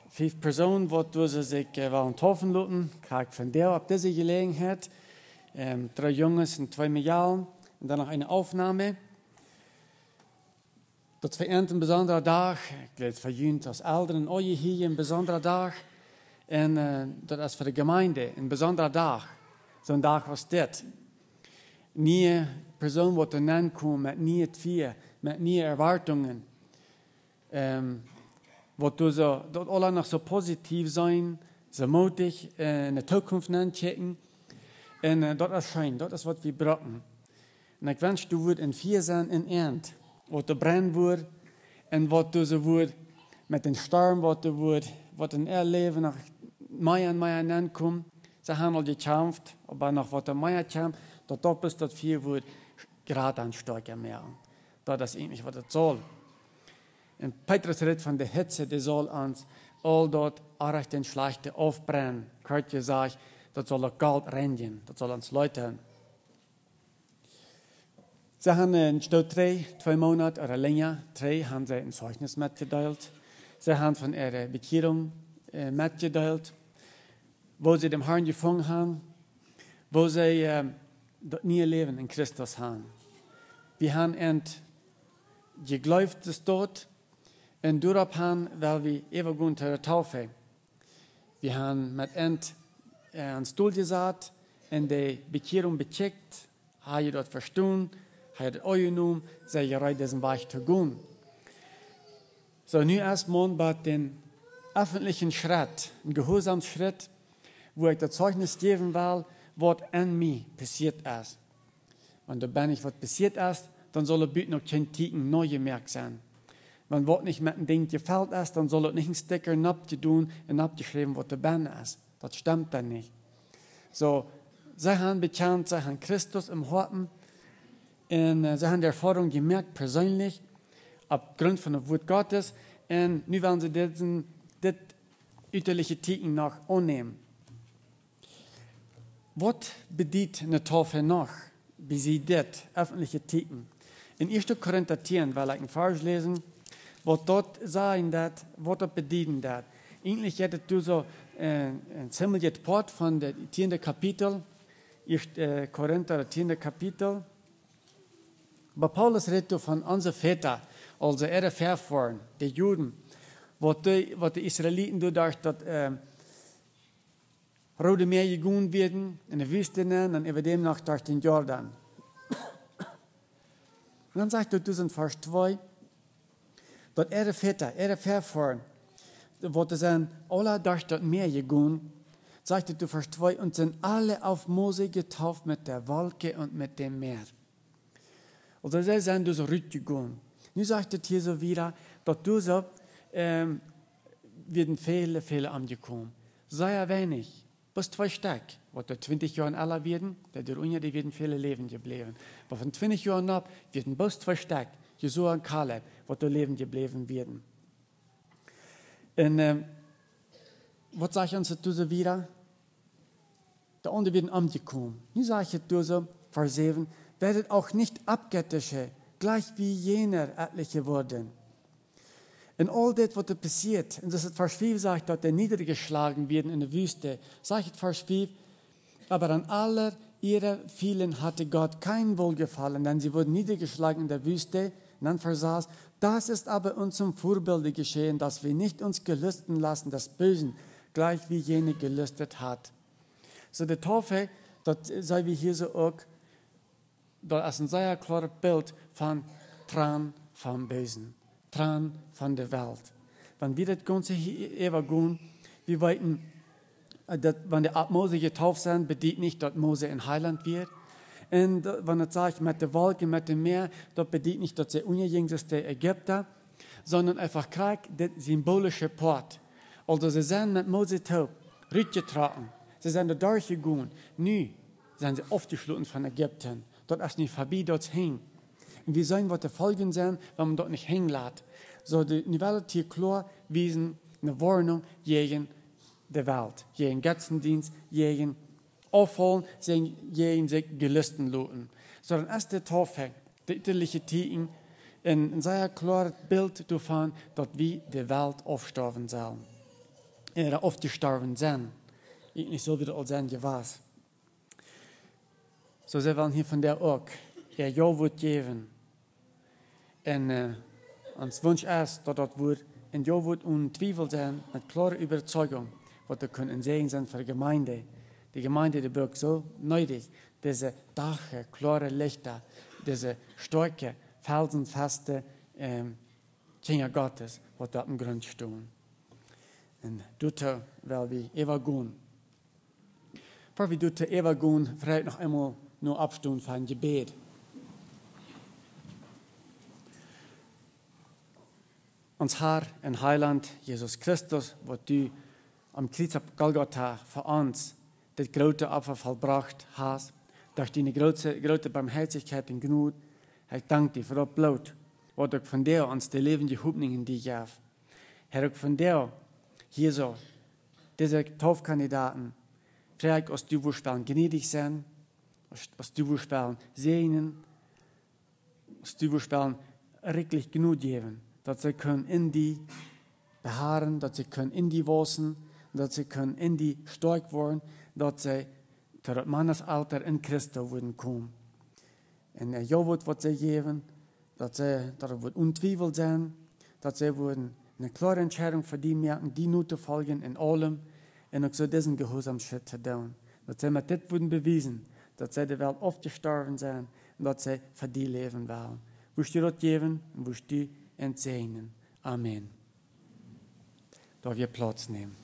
5 Personen, die sich waren taufen lassen, krieg von der ab dieser Gelegenheit, 3 Jungs und 2 Mädchen, und dann noch eine Aufnahme. Das verehrt ein besonderer Tag, ich glaube, verjüngt als Eltern, euch hier ein besonderer Tag. Und das ist für die Gemeinde ein besonderer Tag. So ein Tag was das. Nie Person, die dann kommt, mit nie Tvier, mit nie Erwartungen. Wo du so, dort alle noch so positiv sein, so mutig in der Zukunft checken. Und das ist schön, das ist, was wir brauchen. Und ich wünsche, du würdest in 4 sein in Ernst, wo du brennen würdest, und was du so würdest mit den Sturm, was du würdest, was in ihr Leben nach mehr und mehr ankommt. Sie haben all gekämpft, aber noch was mehr kämpft, dort bist das viel wird gerade ein Stärker mehr. Das ist eigentlich, was das soll. Und Petrus redet von der Hitze, die soll uns all dort auch den Schlechte aufbrennen. Kurt gesagt, das soll auch Gold reinigen, das soll uns läutern. Sie haben in Stadt 2 Monate oder länger, 3 haben sie ein Zeugnis mitgeteilt. Sie haben von ihrer Bekehrung mitgeteilt, wo sie den Herrn gefunden haben, wo sie das neue Leben in Christus haben. Wir haben geglaubt, dass dort und darauf haben, weil wir ewig unter der Taufe. Wir haben mit einen Stuhl gesagt, und die Bekehrung becheckt, haben ihr dort verstanden, haben das euch genommen, sei bereit, diesen Weg zu gehen. So, nun erstmal bei den öffentlichen Schritt, ein Gehorsamsschritt, wo ich das Zeugnis geben will, was an mir passiert ist. Und da wenn ich was passiert ist, dann soll es bitte noch kein Ticken neu gemerkt sein. Wenn was nicht mit dem Ding gefällt ist, dann soll es nicht ein Sticker abgedun und abgeschrieben, was da ben ist. Das stimmt dann nicht. So, sie haben bekannt, sie haben Christus im Horten, und sie haben die Erfahrung gemerkt, persönlich, aufgrund von dem Wort Gottes, und nun werden sie das üterliche Ticken noch annehmen. Was bedient eine Taufe noch, wie sie das öffentliche Ticken? In 1. Korinther 10, weil ich einen Vers lesen, was dort sagen das, was dort bedienen das. Eigentlich hättest du so ein ziemliches Part von dem 10. Kapitel, 1. Korinther 10. Kapitel. Aber Paulus redet von unseren Vätern, also ihre Vorfahren, die Juden, was die Israeliten durch das Rote Meer gegangen werden, in der Wüste, und über dem noch durch den Jordan. Und dann sagt er in Vers 2, dass ihre Väter, ihre Vorfahren, wo sind alle durch das Meer gegangen, sagt er in Vers 2, und sind alle auf Mose getauft mit der Wolke und mit dem Meer. Also sie sind so rückgegangen. Nun sagt er hier so wieder, dass du so werden viele angekommen. Sehr wenig. Bis 2 Stück. Was der 20 Jahre alle werden, die werden viele Leben geblieben. Aber von 20 Jahren ab werden bis 2 Stück, Jesua und Kaleb, was der Leben geblieben werden. Und was sage ich uns so wieder? Die anderen werden angekommen. Nun sage ich so, Vers 7, werdet auch nicht Abgöttische, gleich wie jener etliche wurden. Und all das, was da passiert, und das ist Vers 5 sagt, dass die niedergeschlagen werden in der Wüste, sagt Vers 5, aber an aller ihrer vielen hatte Gott kein Wohlgefallen, denn sie wurden niedergeschlagen in der Wüste. Und dann Vers 8, das ist aber uns zum Vorbilde geschehen, dass wir nicht uns gelüsten lassen, das Bösen, gleich wie jene gelüstet hat. So die Taufe, das sei wie hier so auch, das ist ein sehr klares Bild von Tran vom Bösen, Tran von der Welt. wenn wir das Ganze hier gehen, wir wollten, wenn die Mose getauft sind, bedeutet nicht, dass Mose ein Heiland wird. Und wenn es sagt, mit der Wolke, mit dem Meer, das bedeutet nicht, dass sie ungegangen ist, der Ägypter, sondern einfach Krieg, der symbolische Port. Also sie sind mit Mose taub, rütgetragen, sie sind da durchgegangen. Nu sind sie aufgeschlossen von Ägypten. Dort ist nicht vorbei, dort hängen. Und wir sollen, was die Folgen sind, wenn man dort nicht hängen lässt. So, die Welt hier klar wiesen eine Warnung gegen die Welt, gegen Götzendienst, gegen Aufholen, gegen sich gelüsten lassen. So, dann ist der Tauffest, die itterliche Tien, ein sehr klares Bild davon, dass wir die Welt aufsterben sollen. Oder aufgestorben sind. Nicht so, wie das all sein gewesen. So, sie wollen hier von der auch ja wird geben. Und uns Wunsch ist, dass das wird ein ja wird untwiebelt sein, mit klarer Überzeugung, was wir können sehen sind für die Gemeinde. Die Gemeinde, die birgt so nötig, diese Dache, klare Lichter, diese starke, felsenfeste Kinder Gottes, was da im Grund stehen. Und dort will wir evaluieren. Bevor wir dort evaluieren, vielleicht noch einmal nur abstehen für ein Gebet. Uns Herr und Heiland, Jesus Christus, was du am Kreuz auf Golgatha für uns das große Opfer vollbracht hast, durch deine große Barmherzigkeit und Gnade, ich danke dir für das Blut, was du von dir uns die lebende Hoffnung in dir gab. Herr, auch von dir, hier so, diese Taufkandidaten, vielleicht aus du willst gnädig sein, aus du willst segnen, aus du willst wirklich genug geben, dass sie können in die beharren, dass sie können in die wachsen, dass sie können in die stark werden, dass sie zu dem Mannesalter in Christus würden kommen. Und ja wird, was sie geben, dass wird untwiebelt sein, dass sie würden eine klare Entscheidung für die merken, die nur zu folgen in allem und auch so diesen Gehorsamschritt zu tun. Dass sie mit das würden bewiesen, dass sie die Welt oft gestorben sind und dass sie für die leben wollen. Willst du das geben und willst du entsegnen. Amen. Darf wir Platz nehmen.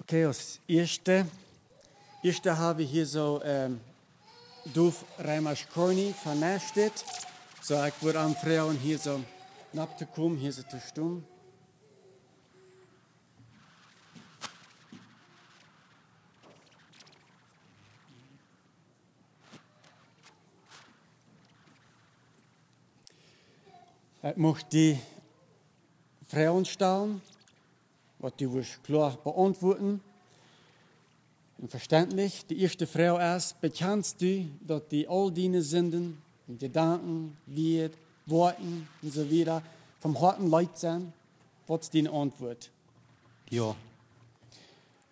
Okay, als erste habe ich hier so Duf Reimaschkorni von Nästedt. So, ich würde am Frauen hier so nachzukommen, hier so zu stehen. Ich möchte die Frauen stellen, was die wirst klar beantworten. Und verständlich, die erste Frau ist, bekennst du, dass die all deine Sünden, Gedanken, Wert, Worten und so weiter vom harten Leid sind? Was ist deine Antwort? Ja.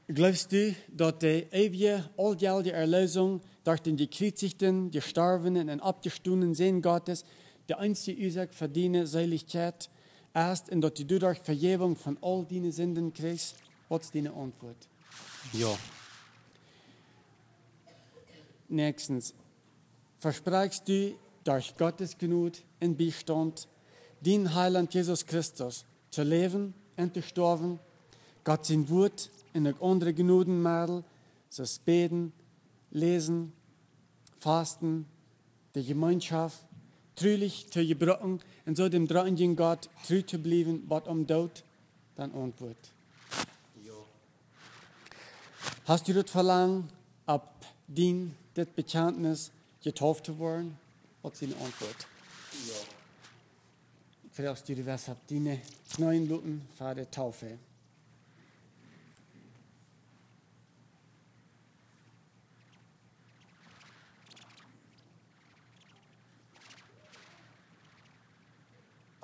Glaubst du, dass die ewige, allgültige Erlösung durch den gekreuzigten, gestorbenen und abgestundenen Sinn Gottes die einzige Ursache für deine Seligkeit ist und dass du dadurch Vergebung von all deinen Sünden kriegst? Was ist deine Antwort? Ja. Nächstens, versprichst du durch Gottes Gnade und Beistand, den Heiland Jesus Christus zu leben und zu sterben, Gott sein Wort und auch andere Gnadenmittel, so beten, lesen, fasten, die Gemeinschaft, treulich zu gebrochen und so dem dreieinigen Gott treu zu bleiben, was Tod, dann Antwort. Ja. Hast du das Verlangen, ab das Bekenntnis getauft zu werden? Was ist deine Antwort? Ja. Vielleicht du die was ab deine 9 Minuten für die Taufe.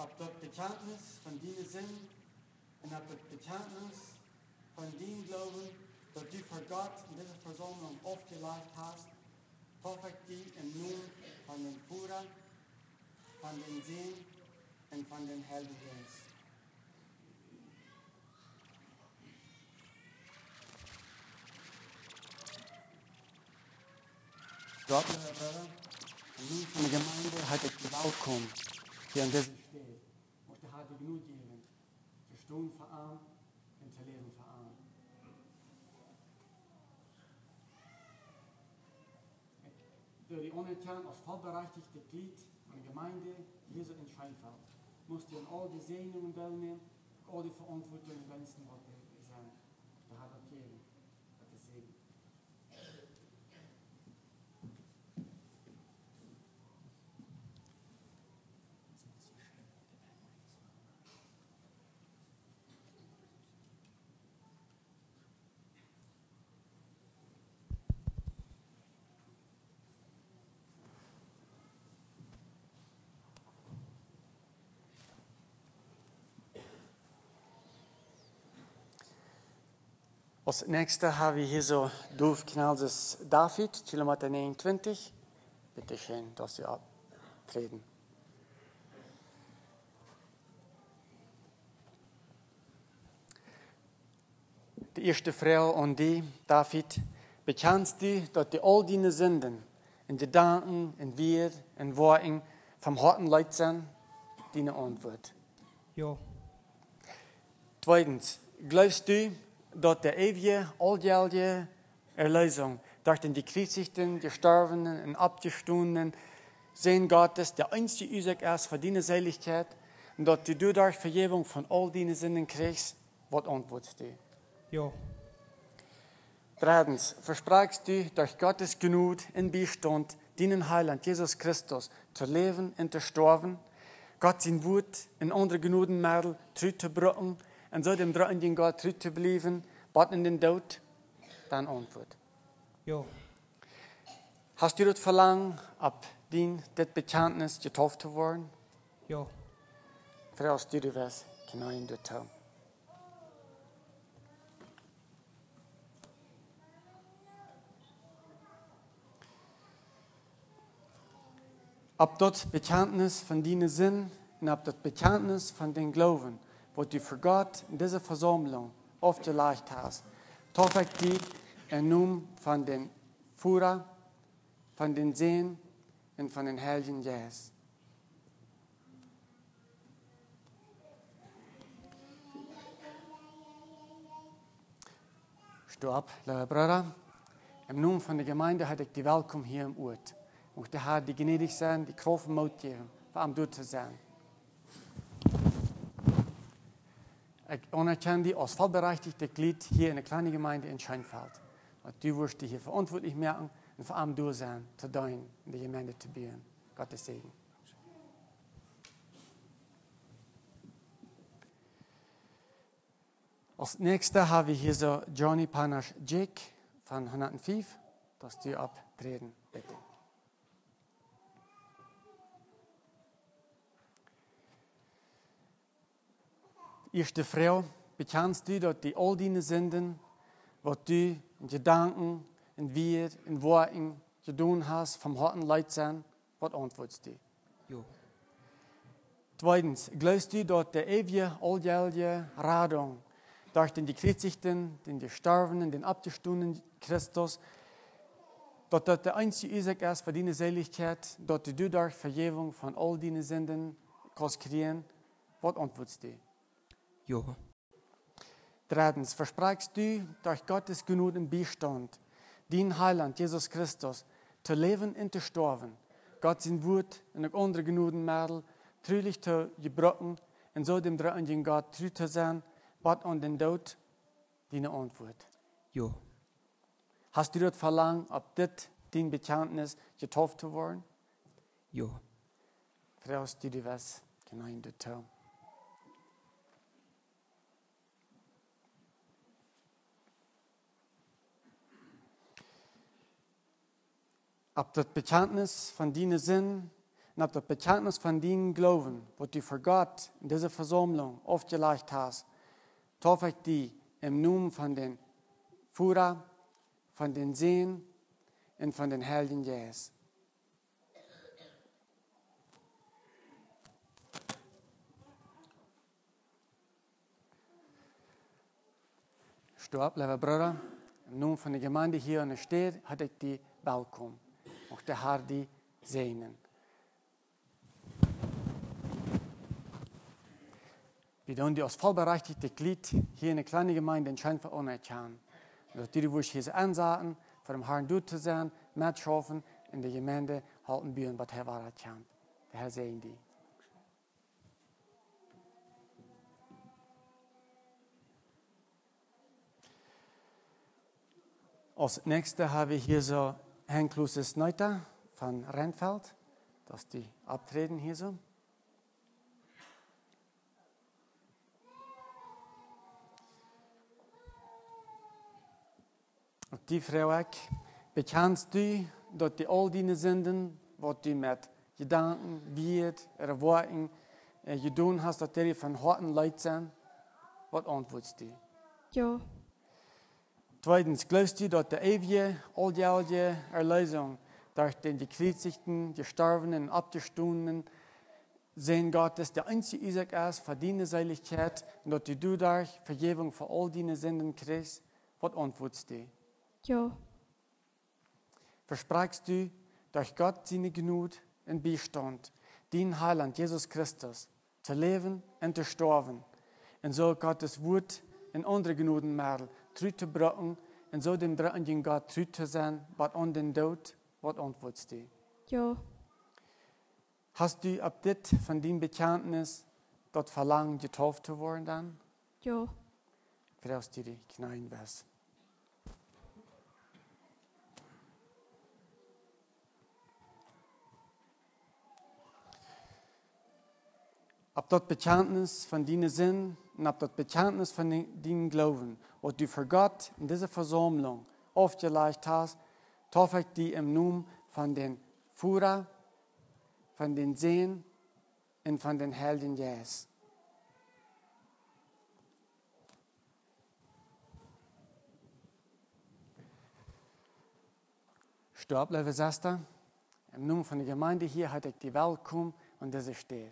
Ab das Bekenntnis von deinen Sinn und ab das Bekenntnis von deinem Glauben, dass du für Gott in dieser Versammlung aufgelegt hast, hoffe ich dich im Namen von den Führern, von den Seen und von den Heiligen Geist. Gott, liebe Brüder, im Namen von der Gemeinde hat ich willkommen hier an diesem Stelle. Und ich hatte genug geben, zu stehen für ihn und zu leben für ihn. Door die onerkennen als vollberechtigte Glied van de Gemeinde Jesu in Scheinfeld moest je aan al die zenuwen deelnemen, al die verantwoordingen wensen wat er zijn. Dat gaat ook geven. Dat is zeker. Als nächste haben wir hier so Doofknalses David, Kilometer 29. Bitte schön, dass Sie abtreten. Die erste Frau und die, David, bekennst du, dass die all deine Sünden in Gedanken, in Wert, in Worten vom harten Leid sind, deine Antwort. Ja. Zweitens, glaubst du, dass der ewige, alljährliche Erlösung durch den gekreuzigten, gestorbenen und abgestandenen Sohn Gottes der einzige Ursache ist für deine Seligkeit und dass du dadurch Vergebung von all deinen Sünden kriegst, was antwortest du? Ja. Drittens, versprichst du durch Gottes Gnade und Beistand deinen Heiland Jesus Christus zu leben und zu sterben, Gott sein Wort in andere Gnadenmittel zurückzubringen und so dem dritten Gott treu zu bleiben, bis in den Tod? Dann Antwort. Ja. Hast du das Verlangen, ab das Bekenntnis getauft zu werden? Ja. Frau, du was, genau in der Tau. Ab das Bekenntnis von deinen Sinn und ab das Bekenntnis von den Glauben, was du für Gott in dieser Versammlung aufgelegt hast, taufe ich dich im Namen von den Führern, von den Seen und von den Heiligen Geist. Steh ab, liebe Brüder. Im Namen von der Gemeinde hatte ich die Willkommen hier im Ort. Und der Herr, die gnädig sein, die Kraft und Mut geben, für am dort zu sein. Ich anerkenne dich als vollberechtigte Glied hier in der kleinen Gemeinde in Scheinfeld. Und du wirst dich hier verantwortlich merken und vor allem durch sein, zu dein in der Gemeinde zu bieten. Gottes Segen. Als nächster haben wir hier so Johnny Panache Jake von 105, dass du abtreten, bitte. Erste Frau, bekennst du, dass die all deine Sünden, was du in Gedanken, in Wert, in Worten getan hast, vom harten Leid sind, was antwortest du? Ja. Zweitens, glaubst du, dass der ewige, alljährliche Radung durch den gekreuzigten, den gestorbenen, den abgestandenen Christus, dass das der einzige Ursache ist für deine Seligkeit, dass du dadurch Vergebung von all deinen Sünden kannst kriegen, was antwortest du? Ja. Drittens, versprichst du durch Gottes Gnade und Beistand, den Heiland Jesus Christus, zu leben und zu sterben, Gott sein Wort und auch andere Gnadenmittel treulich zu gebrochen und so dem dritten Gott treu zu sein, bis an den Tod, deine Antwort. Ja. Hast du das Verlangen, ob das dein Bekenntnis getauft zu werden? Ja. Frau, du was, genau in der Tau. Ob das Bekenntnis von deinen Sinn und auf das Bekenntnis von deinem Glauben, was du für Gott in dieser Versammlung aufgelegt hast, taufe ich dich im Namen von den Führer, von den Seen und von den Helden Jesus. Stopp, liebe Brüder, im Namen von der Gemeinde hier in der Stadt hat ich die willkommen. Auch der Herr die segnen. Wir tun die als vollberechtigte Glied hier in der kleinen Gemeinde in Scheinfeld anerkennen. Dass die, die hier ansaten, vor dem Herrn gut zu sein, mitschaffen, in der Gemeinde halten wir, was Herr Wahrheit kennt. Der Herr segnen die. Als nächste haben wir hier so Henk-Luces Neuter von Rennfeld, dass die abtreten hier so. Und die Frau auch, bekennst du, dass die all deine Sünden, was du mit Gedanken, Wert, Worten getan hast, dass die von harten Leid sind? Was antwortest du? Ja. Zweitens, glaubst du, dass die ewige, alljährliche Erlösung durch den gekreuzigten, gestorbenen, abgestundenen Sehen Gottes der einzige Isaac ist für deine Seligkeit und dass du dadurch Vergebung für all deine Sünden kriegst? Was antwortest du? Ja. Versprichst du, durch Gott seine Gnade und Beistand, den Heiland Jesus Christus, zu leben und zu sterben, und so Gottes Wort in andere Gnadenmittel treu zu brachen, und so dem dritten Gott treu zu sein, was an den Tod, was antwortest du? Ja. Hast du ab dit von dem Bekenntnis dort Verlangen, getauft zu werden dann? Ja. Brauchst du die Kneien was? Ab das Bekenntnis von deinen Sinn und ab das Bekenntnis von deinem Glauben, was du für Gott in dieser Versammlung aufgelegt hast, taufe ich dich im Namen von den Führer, von den Seen und von den Helden Jesus. Stopp, liebe Schwester. Im Namen von der Gemeinde hier hat ich die willkommen und diese Stadt.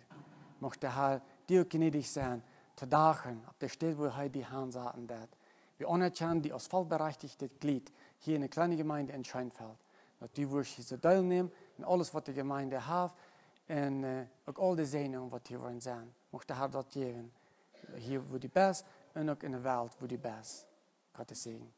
Mochte der Herr dir gnädig sein, zu dachen, auf der Stelle, wo er die Hand sagen wird. Wir anerkennen die als vollberechtigte Glied hier in der kleinen Gemeinde in Scheinfeld. Dass die wirst hier teilnehmen in alles, was die Gemeinde hat und auch all die Segnungen, was hier wollen sein. Mochte der Herr das geben. Hier, wo die best und auch in der Welt, wo die best. Gottes Segen.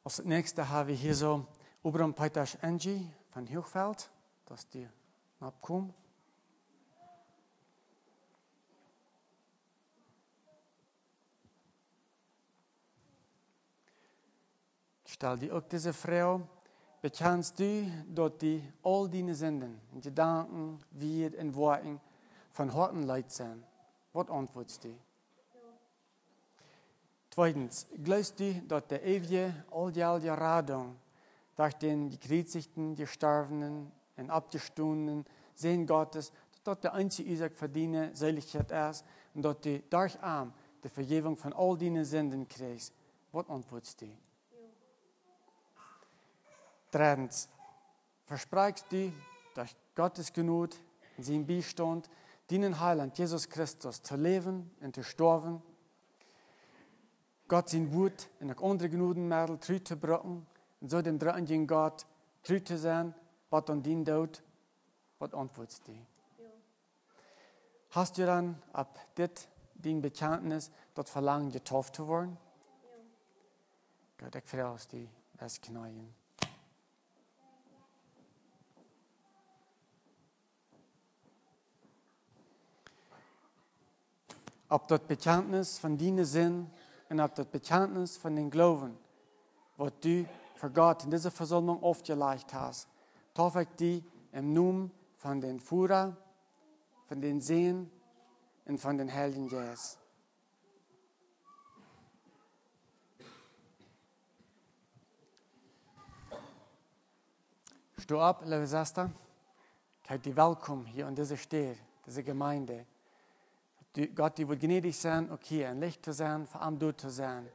Als nächste haben wir hier so Obram Peitasch Angie von Hochfeld, dass die abkommen. Ich stelle dir auch diese Frau, bekennst du, dass die all deine Sünden, Gedanken, Wert und Worten von harten Leid sind? Was antwortest du? Zweitens, glaubst du, dass der ewige, alljährliche Radung durch den gekreuzigten, gestorbenen und abgestundenen Sehen Gottes, dass der einzige Isaac für deine Seligkeit ist und dass du durch ihn die Vergebung von all deinen Sünden kriegst? Was antwortest du? Drittens, versprichst du durch Gottes Gnade und seinen Beistand, deinen Heiland Jesus Christus zu leben und zu sterben, Gott sein Wort in auch andere Gnadenmittel treu zu brachen und so dem dritten Gott treu zu sein, was an den tut, was antwortest du? Ja. Hast du dann ab dit dein Bekenntnis dort Verlangen, getauft zu werden? Ja. Gott, ich freue mich, die das Knien. Ab das Bekenntnis von deinen Sinn und ab das Bekenntnis von den Glauben, was du für Gott in dieser Versammlung aufgelegt hast, taufe ich dich im Namen von den Führern, von den Seen und von den Helden Jesus. Steh ab, liebe Schwester. Kijk die welkom hier in dieser Stadt, diese Gemeinde. Gott, die wird gnädig sein, auch hier ein Licht zu sein, vor allem dort zu sein.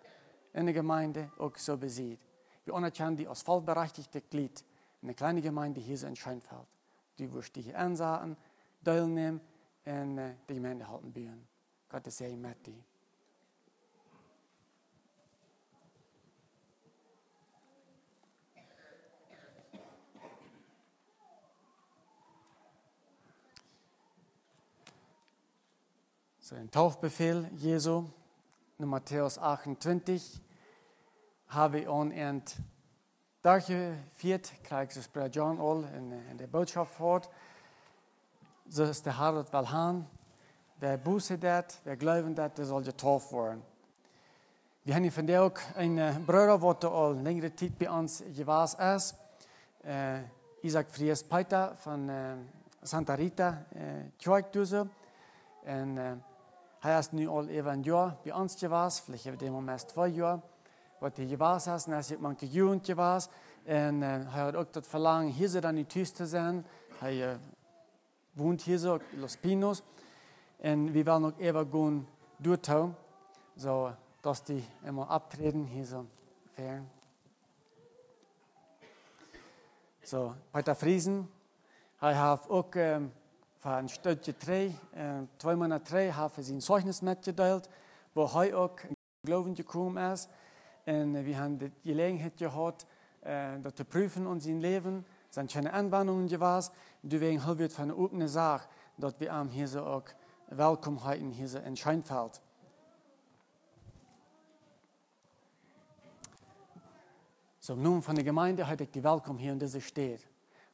In der Gemeinde auch so besiegt. Wir anerkennen die als vollberechtigte Glied in der kleinen Gemeinde hier so in Scheinfeld. Die wirst die hier ansagen, teilnehmen und die Gemeinde halten bühren. Gott ist sehr mit dir. So ein Taufbefehl Jesu, in Matthäus 28, habe ich an durchgeführt, krijg ich bei John all in der Botschaft fort. So ist der Herr das will haben. Wer Buße dat, wer glauben dat, der soll getauft werden. Wir haben von der auch einen Bruder, der all längere Zeit bei uns gewesen ist. Isaac Fries Peter von Santa Rita, Tjoikduse. Und hij is nu al even een jaar bij ons geweest, vielleicht hebben we dem Moment 2 jaar, wat hij geweest is. En hij is ook manche Jugend geweest. En hij had ook dat verlangen, hier zo dan niet thuis te zijn. Hij woont hier zo, in Los Pinos. En we willen ook even gaan doortouwen, zo dat die immer abtreden, hier zo fern. Zo, Peter Friesen, hij heeft ook van een stukje 3, 2 Monate 3, heeft hij zijn Zeugnis mitgeteilt, waar hij ook in Glauben gekommen is. En we hebben de gelegenheid gehad, dat te prüfen in zijn leven. Zijn keine Anwendungen geweest. Deswegen haben wir von einer offenen Sache, dass wir ihm hier so auch willkommen heißen, hier so in Scheinfeld. So, nun von der Gemeinde heute die Willkommen hier in dieser Stadt.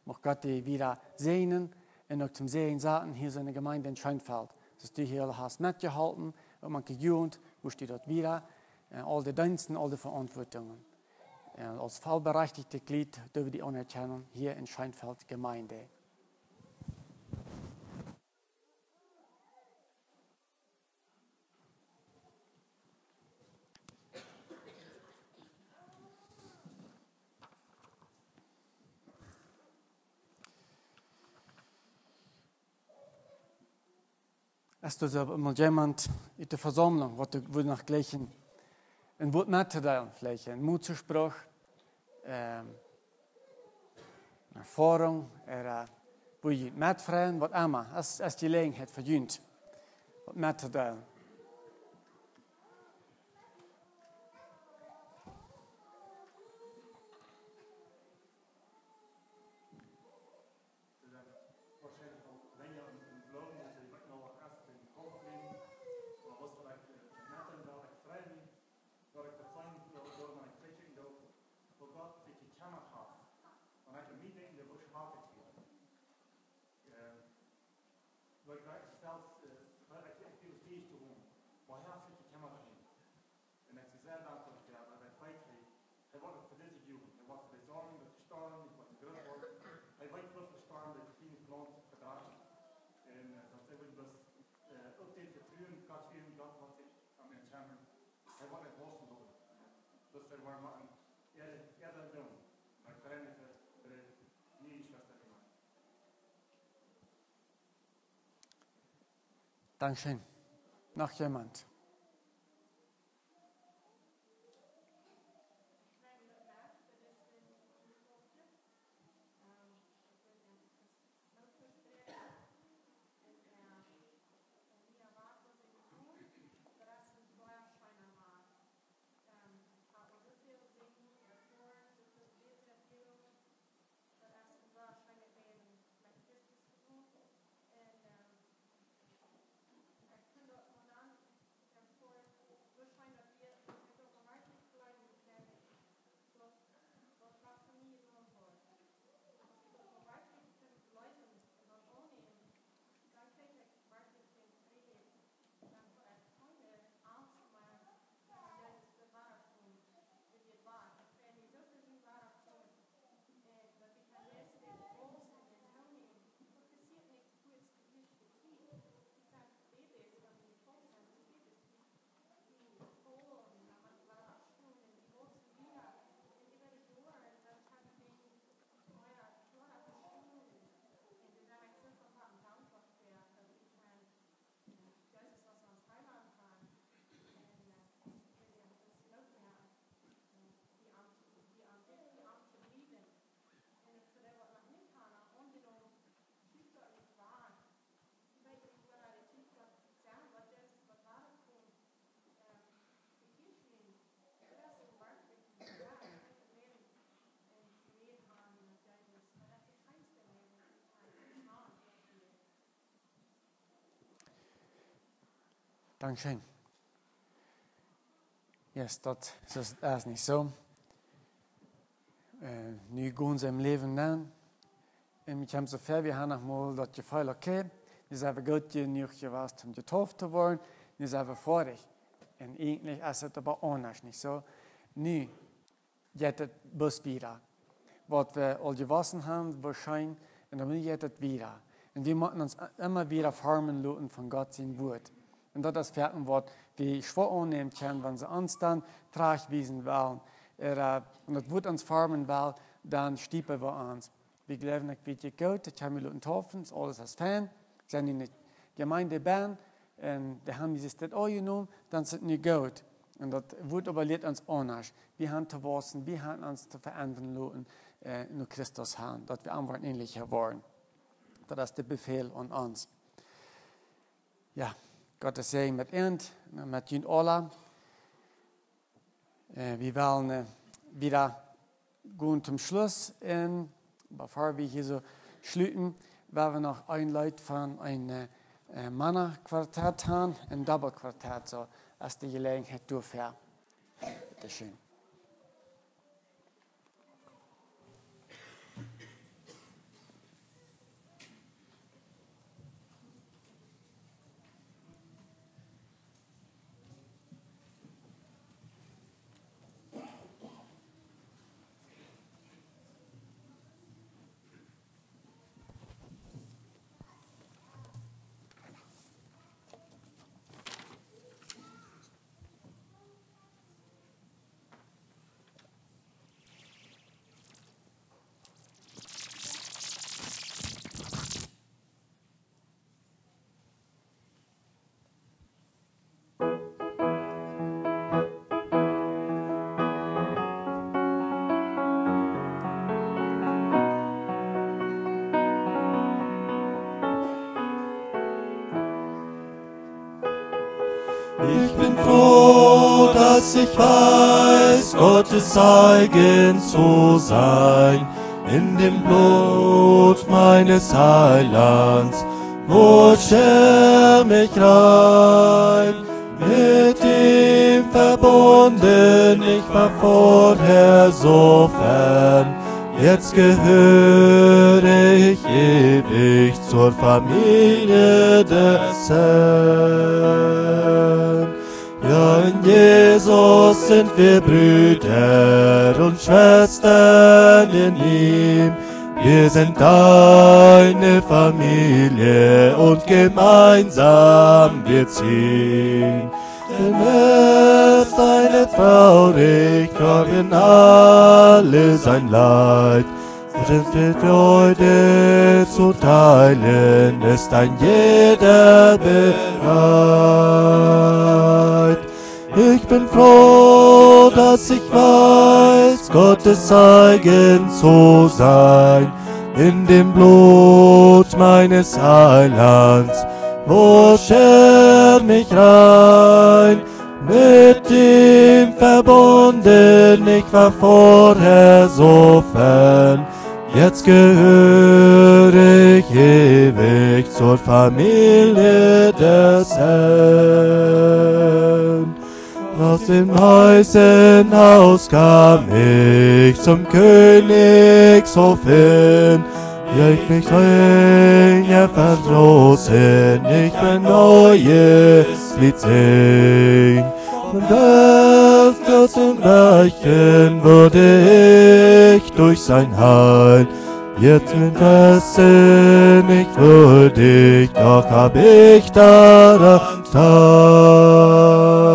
Mag Gott die wieder segnen und auch zum Sehen sagen, hier so eine Gemeinde in Scheinfeld. Dass du hier hast mitgehalten und manche Jugend, wo steht dort wieder, all die Diensten, all die Verantwortungen. Als vollberechtigte Glied dürfen die anerkennen hier in Scheinfeld Gemeinde. Ist also mal jemand in der Versammlung, was du nach gleichen ein Wort mitteilen, vielleicht ein Mutzuspruch, eine Erfahrung, wo ich mitfragen, was immer, als die Gelegenheit verdient, was mitteilen. Dankeschön. Noch jemand? Dankeschön. Yes, dat is niet zo. Nu gaan ze im Leben nemen. En ik heb zo ver, we gaan nog mal dat je veel oké. Nu zijn we goed genoeg geweest om getauft te worden. Nu zijn we vorig. En eigenlijk is het aber anders niet zo. Nu gaat het bus wieder. Wat we al gewassen hebben, waarschijnlijk, en dan gaat het wieder. En we moeten ons immer wieder vormen laten van God zijn woord. En dat is verder wat we schwer aannemen kunnen, wenn ze ons dan terugwijzen willen. En dat woord ons vormen wil, dan stiepen we ons. We geloven, ik weet je goed, dat hebben we laten taufen, alles is fijn. We zijn in de gemeinde ben, en de hebben zich dit al genomen, dan is het niet goed. En dat wordt aber leert ons anders. We gaan te wassen, we gaan ons te veranderen laten, naar Christus gaan, dat we aanwoord ähnlicher worden. Dat is de bevel aan ons. Ja, Gottes Segen met uns, met jullie allen. Wir wollen wieder gehen zum Schluss. Und bevor wir hier so schließen, werden wir noch ein Lied von einem Männerquartett haben, ein Doppelquartett, so als die Gelegenheit durchfährt. Bitte schön. Ich bin froh, dass ich weiß, Gottes eigen zu sein, in dem Blut meines Heilands, wo er mich rein, mit ihm verbunden, ich war vorher so fern, jetzt gehöre ich ewig zur Familie des Herrn. Ja, in Jesus sind wir Brüder und Schwestern in ihm. Wir sind eine Familie und gemeinsam wir ziehen. Denn erst eine traurig tragen alle sein Leid. Und die Freude zu teilen ist ein jeder bereit. Ich bin froh, dass ich weiß, Gottes eigen zu sein, in dem Blut meines Heilands, wo er mich rein, mit ihm verbunden, ich war vorher so fern, jetzt gehöre ich ewig zur Familie des Herrn. Aus dem weißen Haus kam ich zum Königshof hin, ja, ich mich strenge verdrossen, ich bin neues Lied sing. Und öfters im Reichen wurde ich durch sein Heil, jetzt mit Essen nicht würdig, doch hab ich daran teil.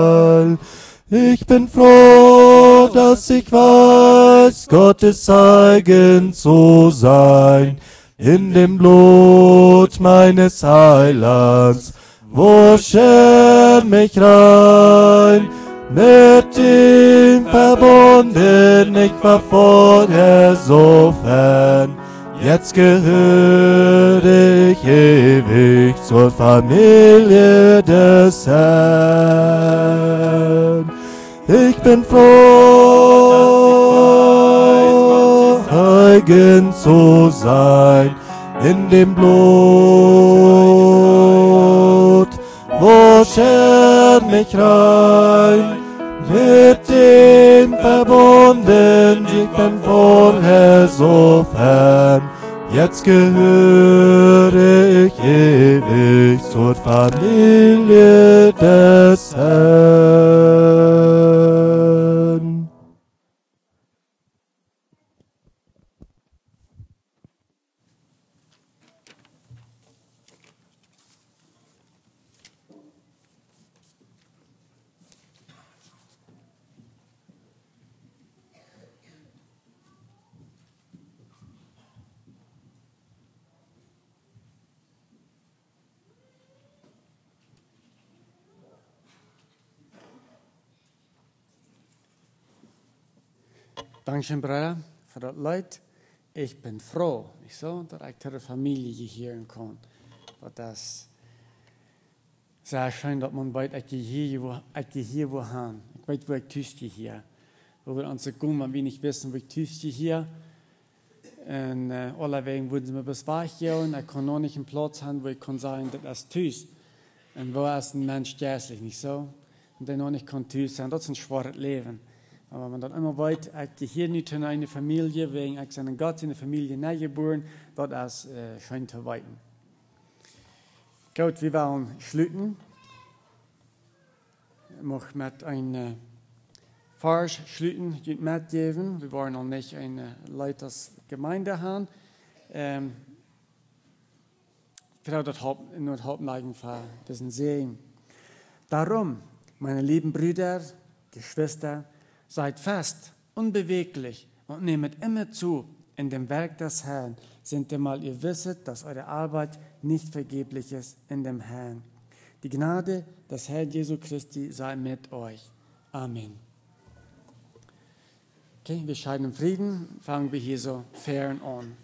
Ich bin froh, dass ich weiß, Gottes eigen zu sein, in dem Blut meines Heilands, wo er mich rein, mit ihm verbunden, ich war vorher so fern, jetzt gehöre ich ewig zur Familie des Herrn. Ich bin froh, eigen zu sein, in dem Blut, wo scher mich rein, mit dem verbunden, ich bin vorher so fern. Jetzt gehöre ich ewig zur Familie des Herrn. Dankeschön, Bruder, für das Leid. Ich bin froh, nicht so, dass ich zur Familie hier kann. Das ist sehr schön, dass man weiß, ich hier wo haben. Ich weiß, wo ich tüste hier. Wo wir uns kommen, wenn wir nicht wissen, wo ich tüste hier. Und alle wegen würden sie mir bis wach gehen. Ich kann noch nicht einen Platz haben, wo ich kann sagen, das ist tüst. Und wo ist ein Mensch sterblich, nicht so? Und der noch nicht kann tüst sein, das ist ein schweres Leben. Aber wenn man dann immer weiß, ich hier nicht in eine Familie, wegen ich seinen Gott in der Familie geboren, das ist schön zu weiten. Gut, wir wollen schließen. Ich möchte mit einem Vers schließen, die mitgeben. Wir wollen noch nicht eine Leitersgemeinde haben. Vielleicht das Hauptneigen für diesen Segen. Darum, meine lieben Brüder, Geschwister, seid fest, unbeweglich und nehmet immer zu in dem Werk des Herrn, sintemal ihr wisset, dass eure Arbeit nicht vergeblich ist in dem Herrn. Die Gnade des Herrn Jesu Christi sei mit euch. Amen. Okay, wir scheiden im Frieden, fangen wir hier so fern an.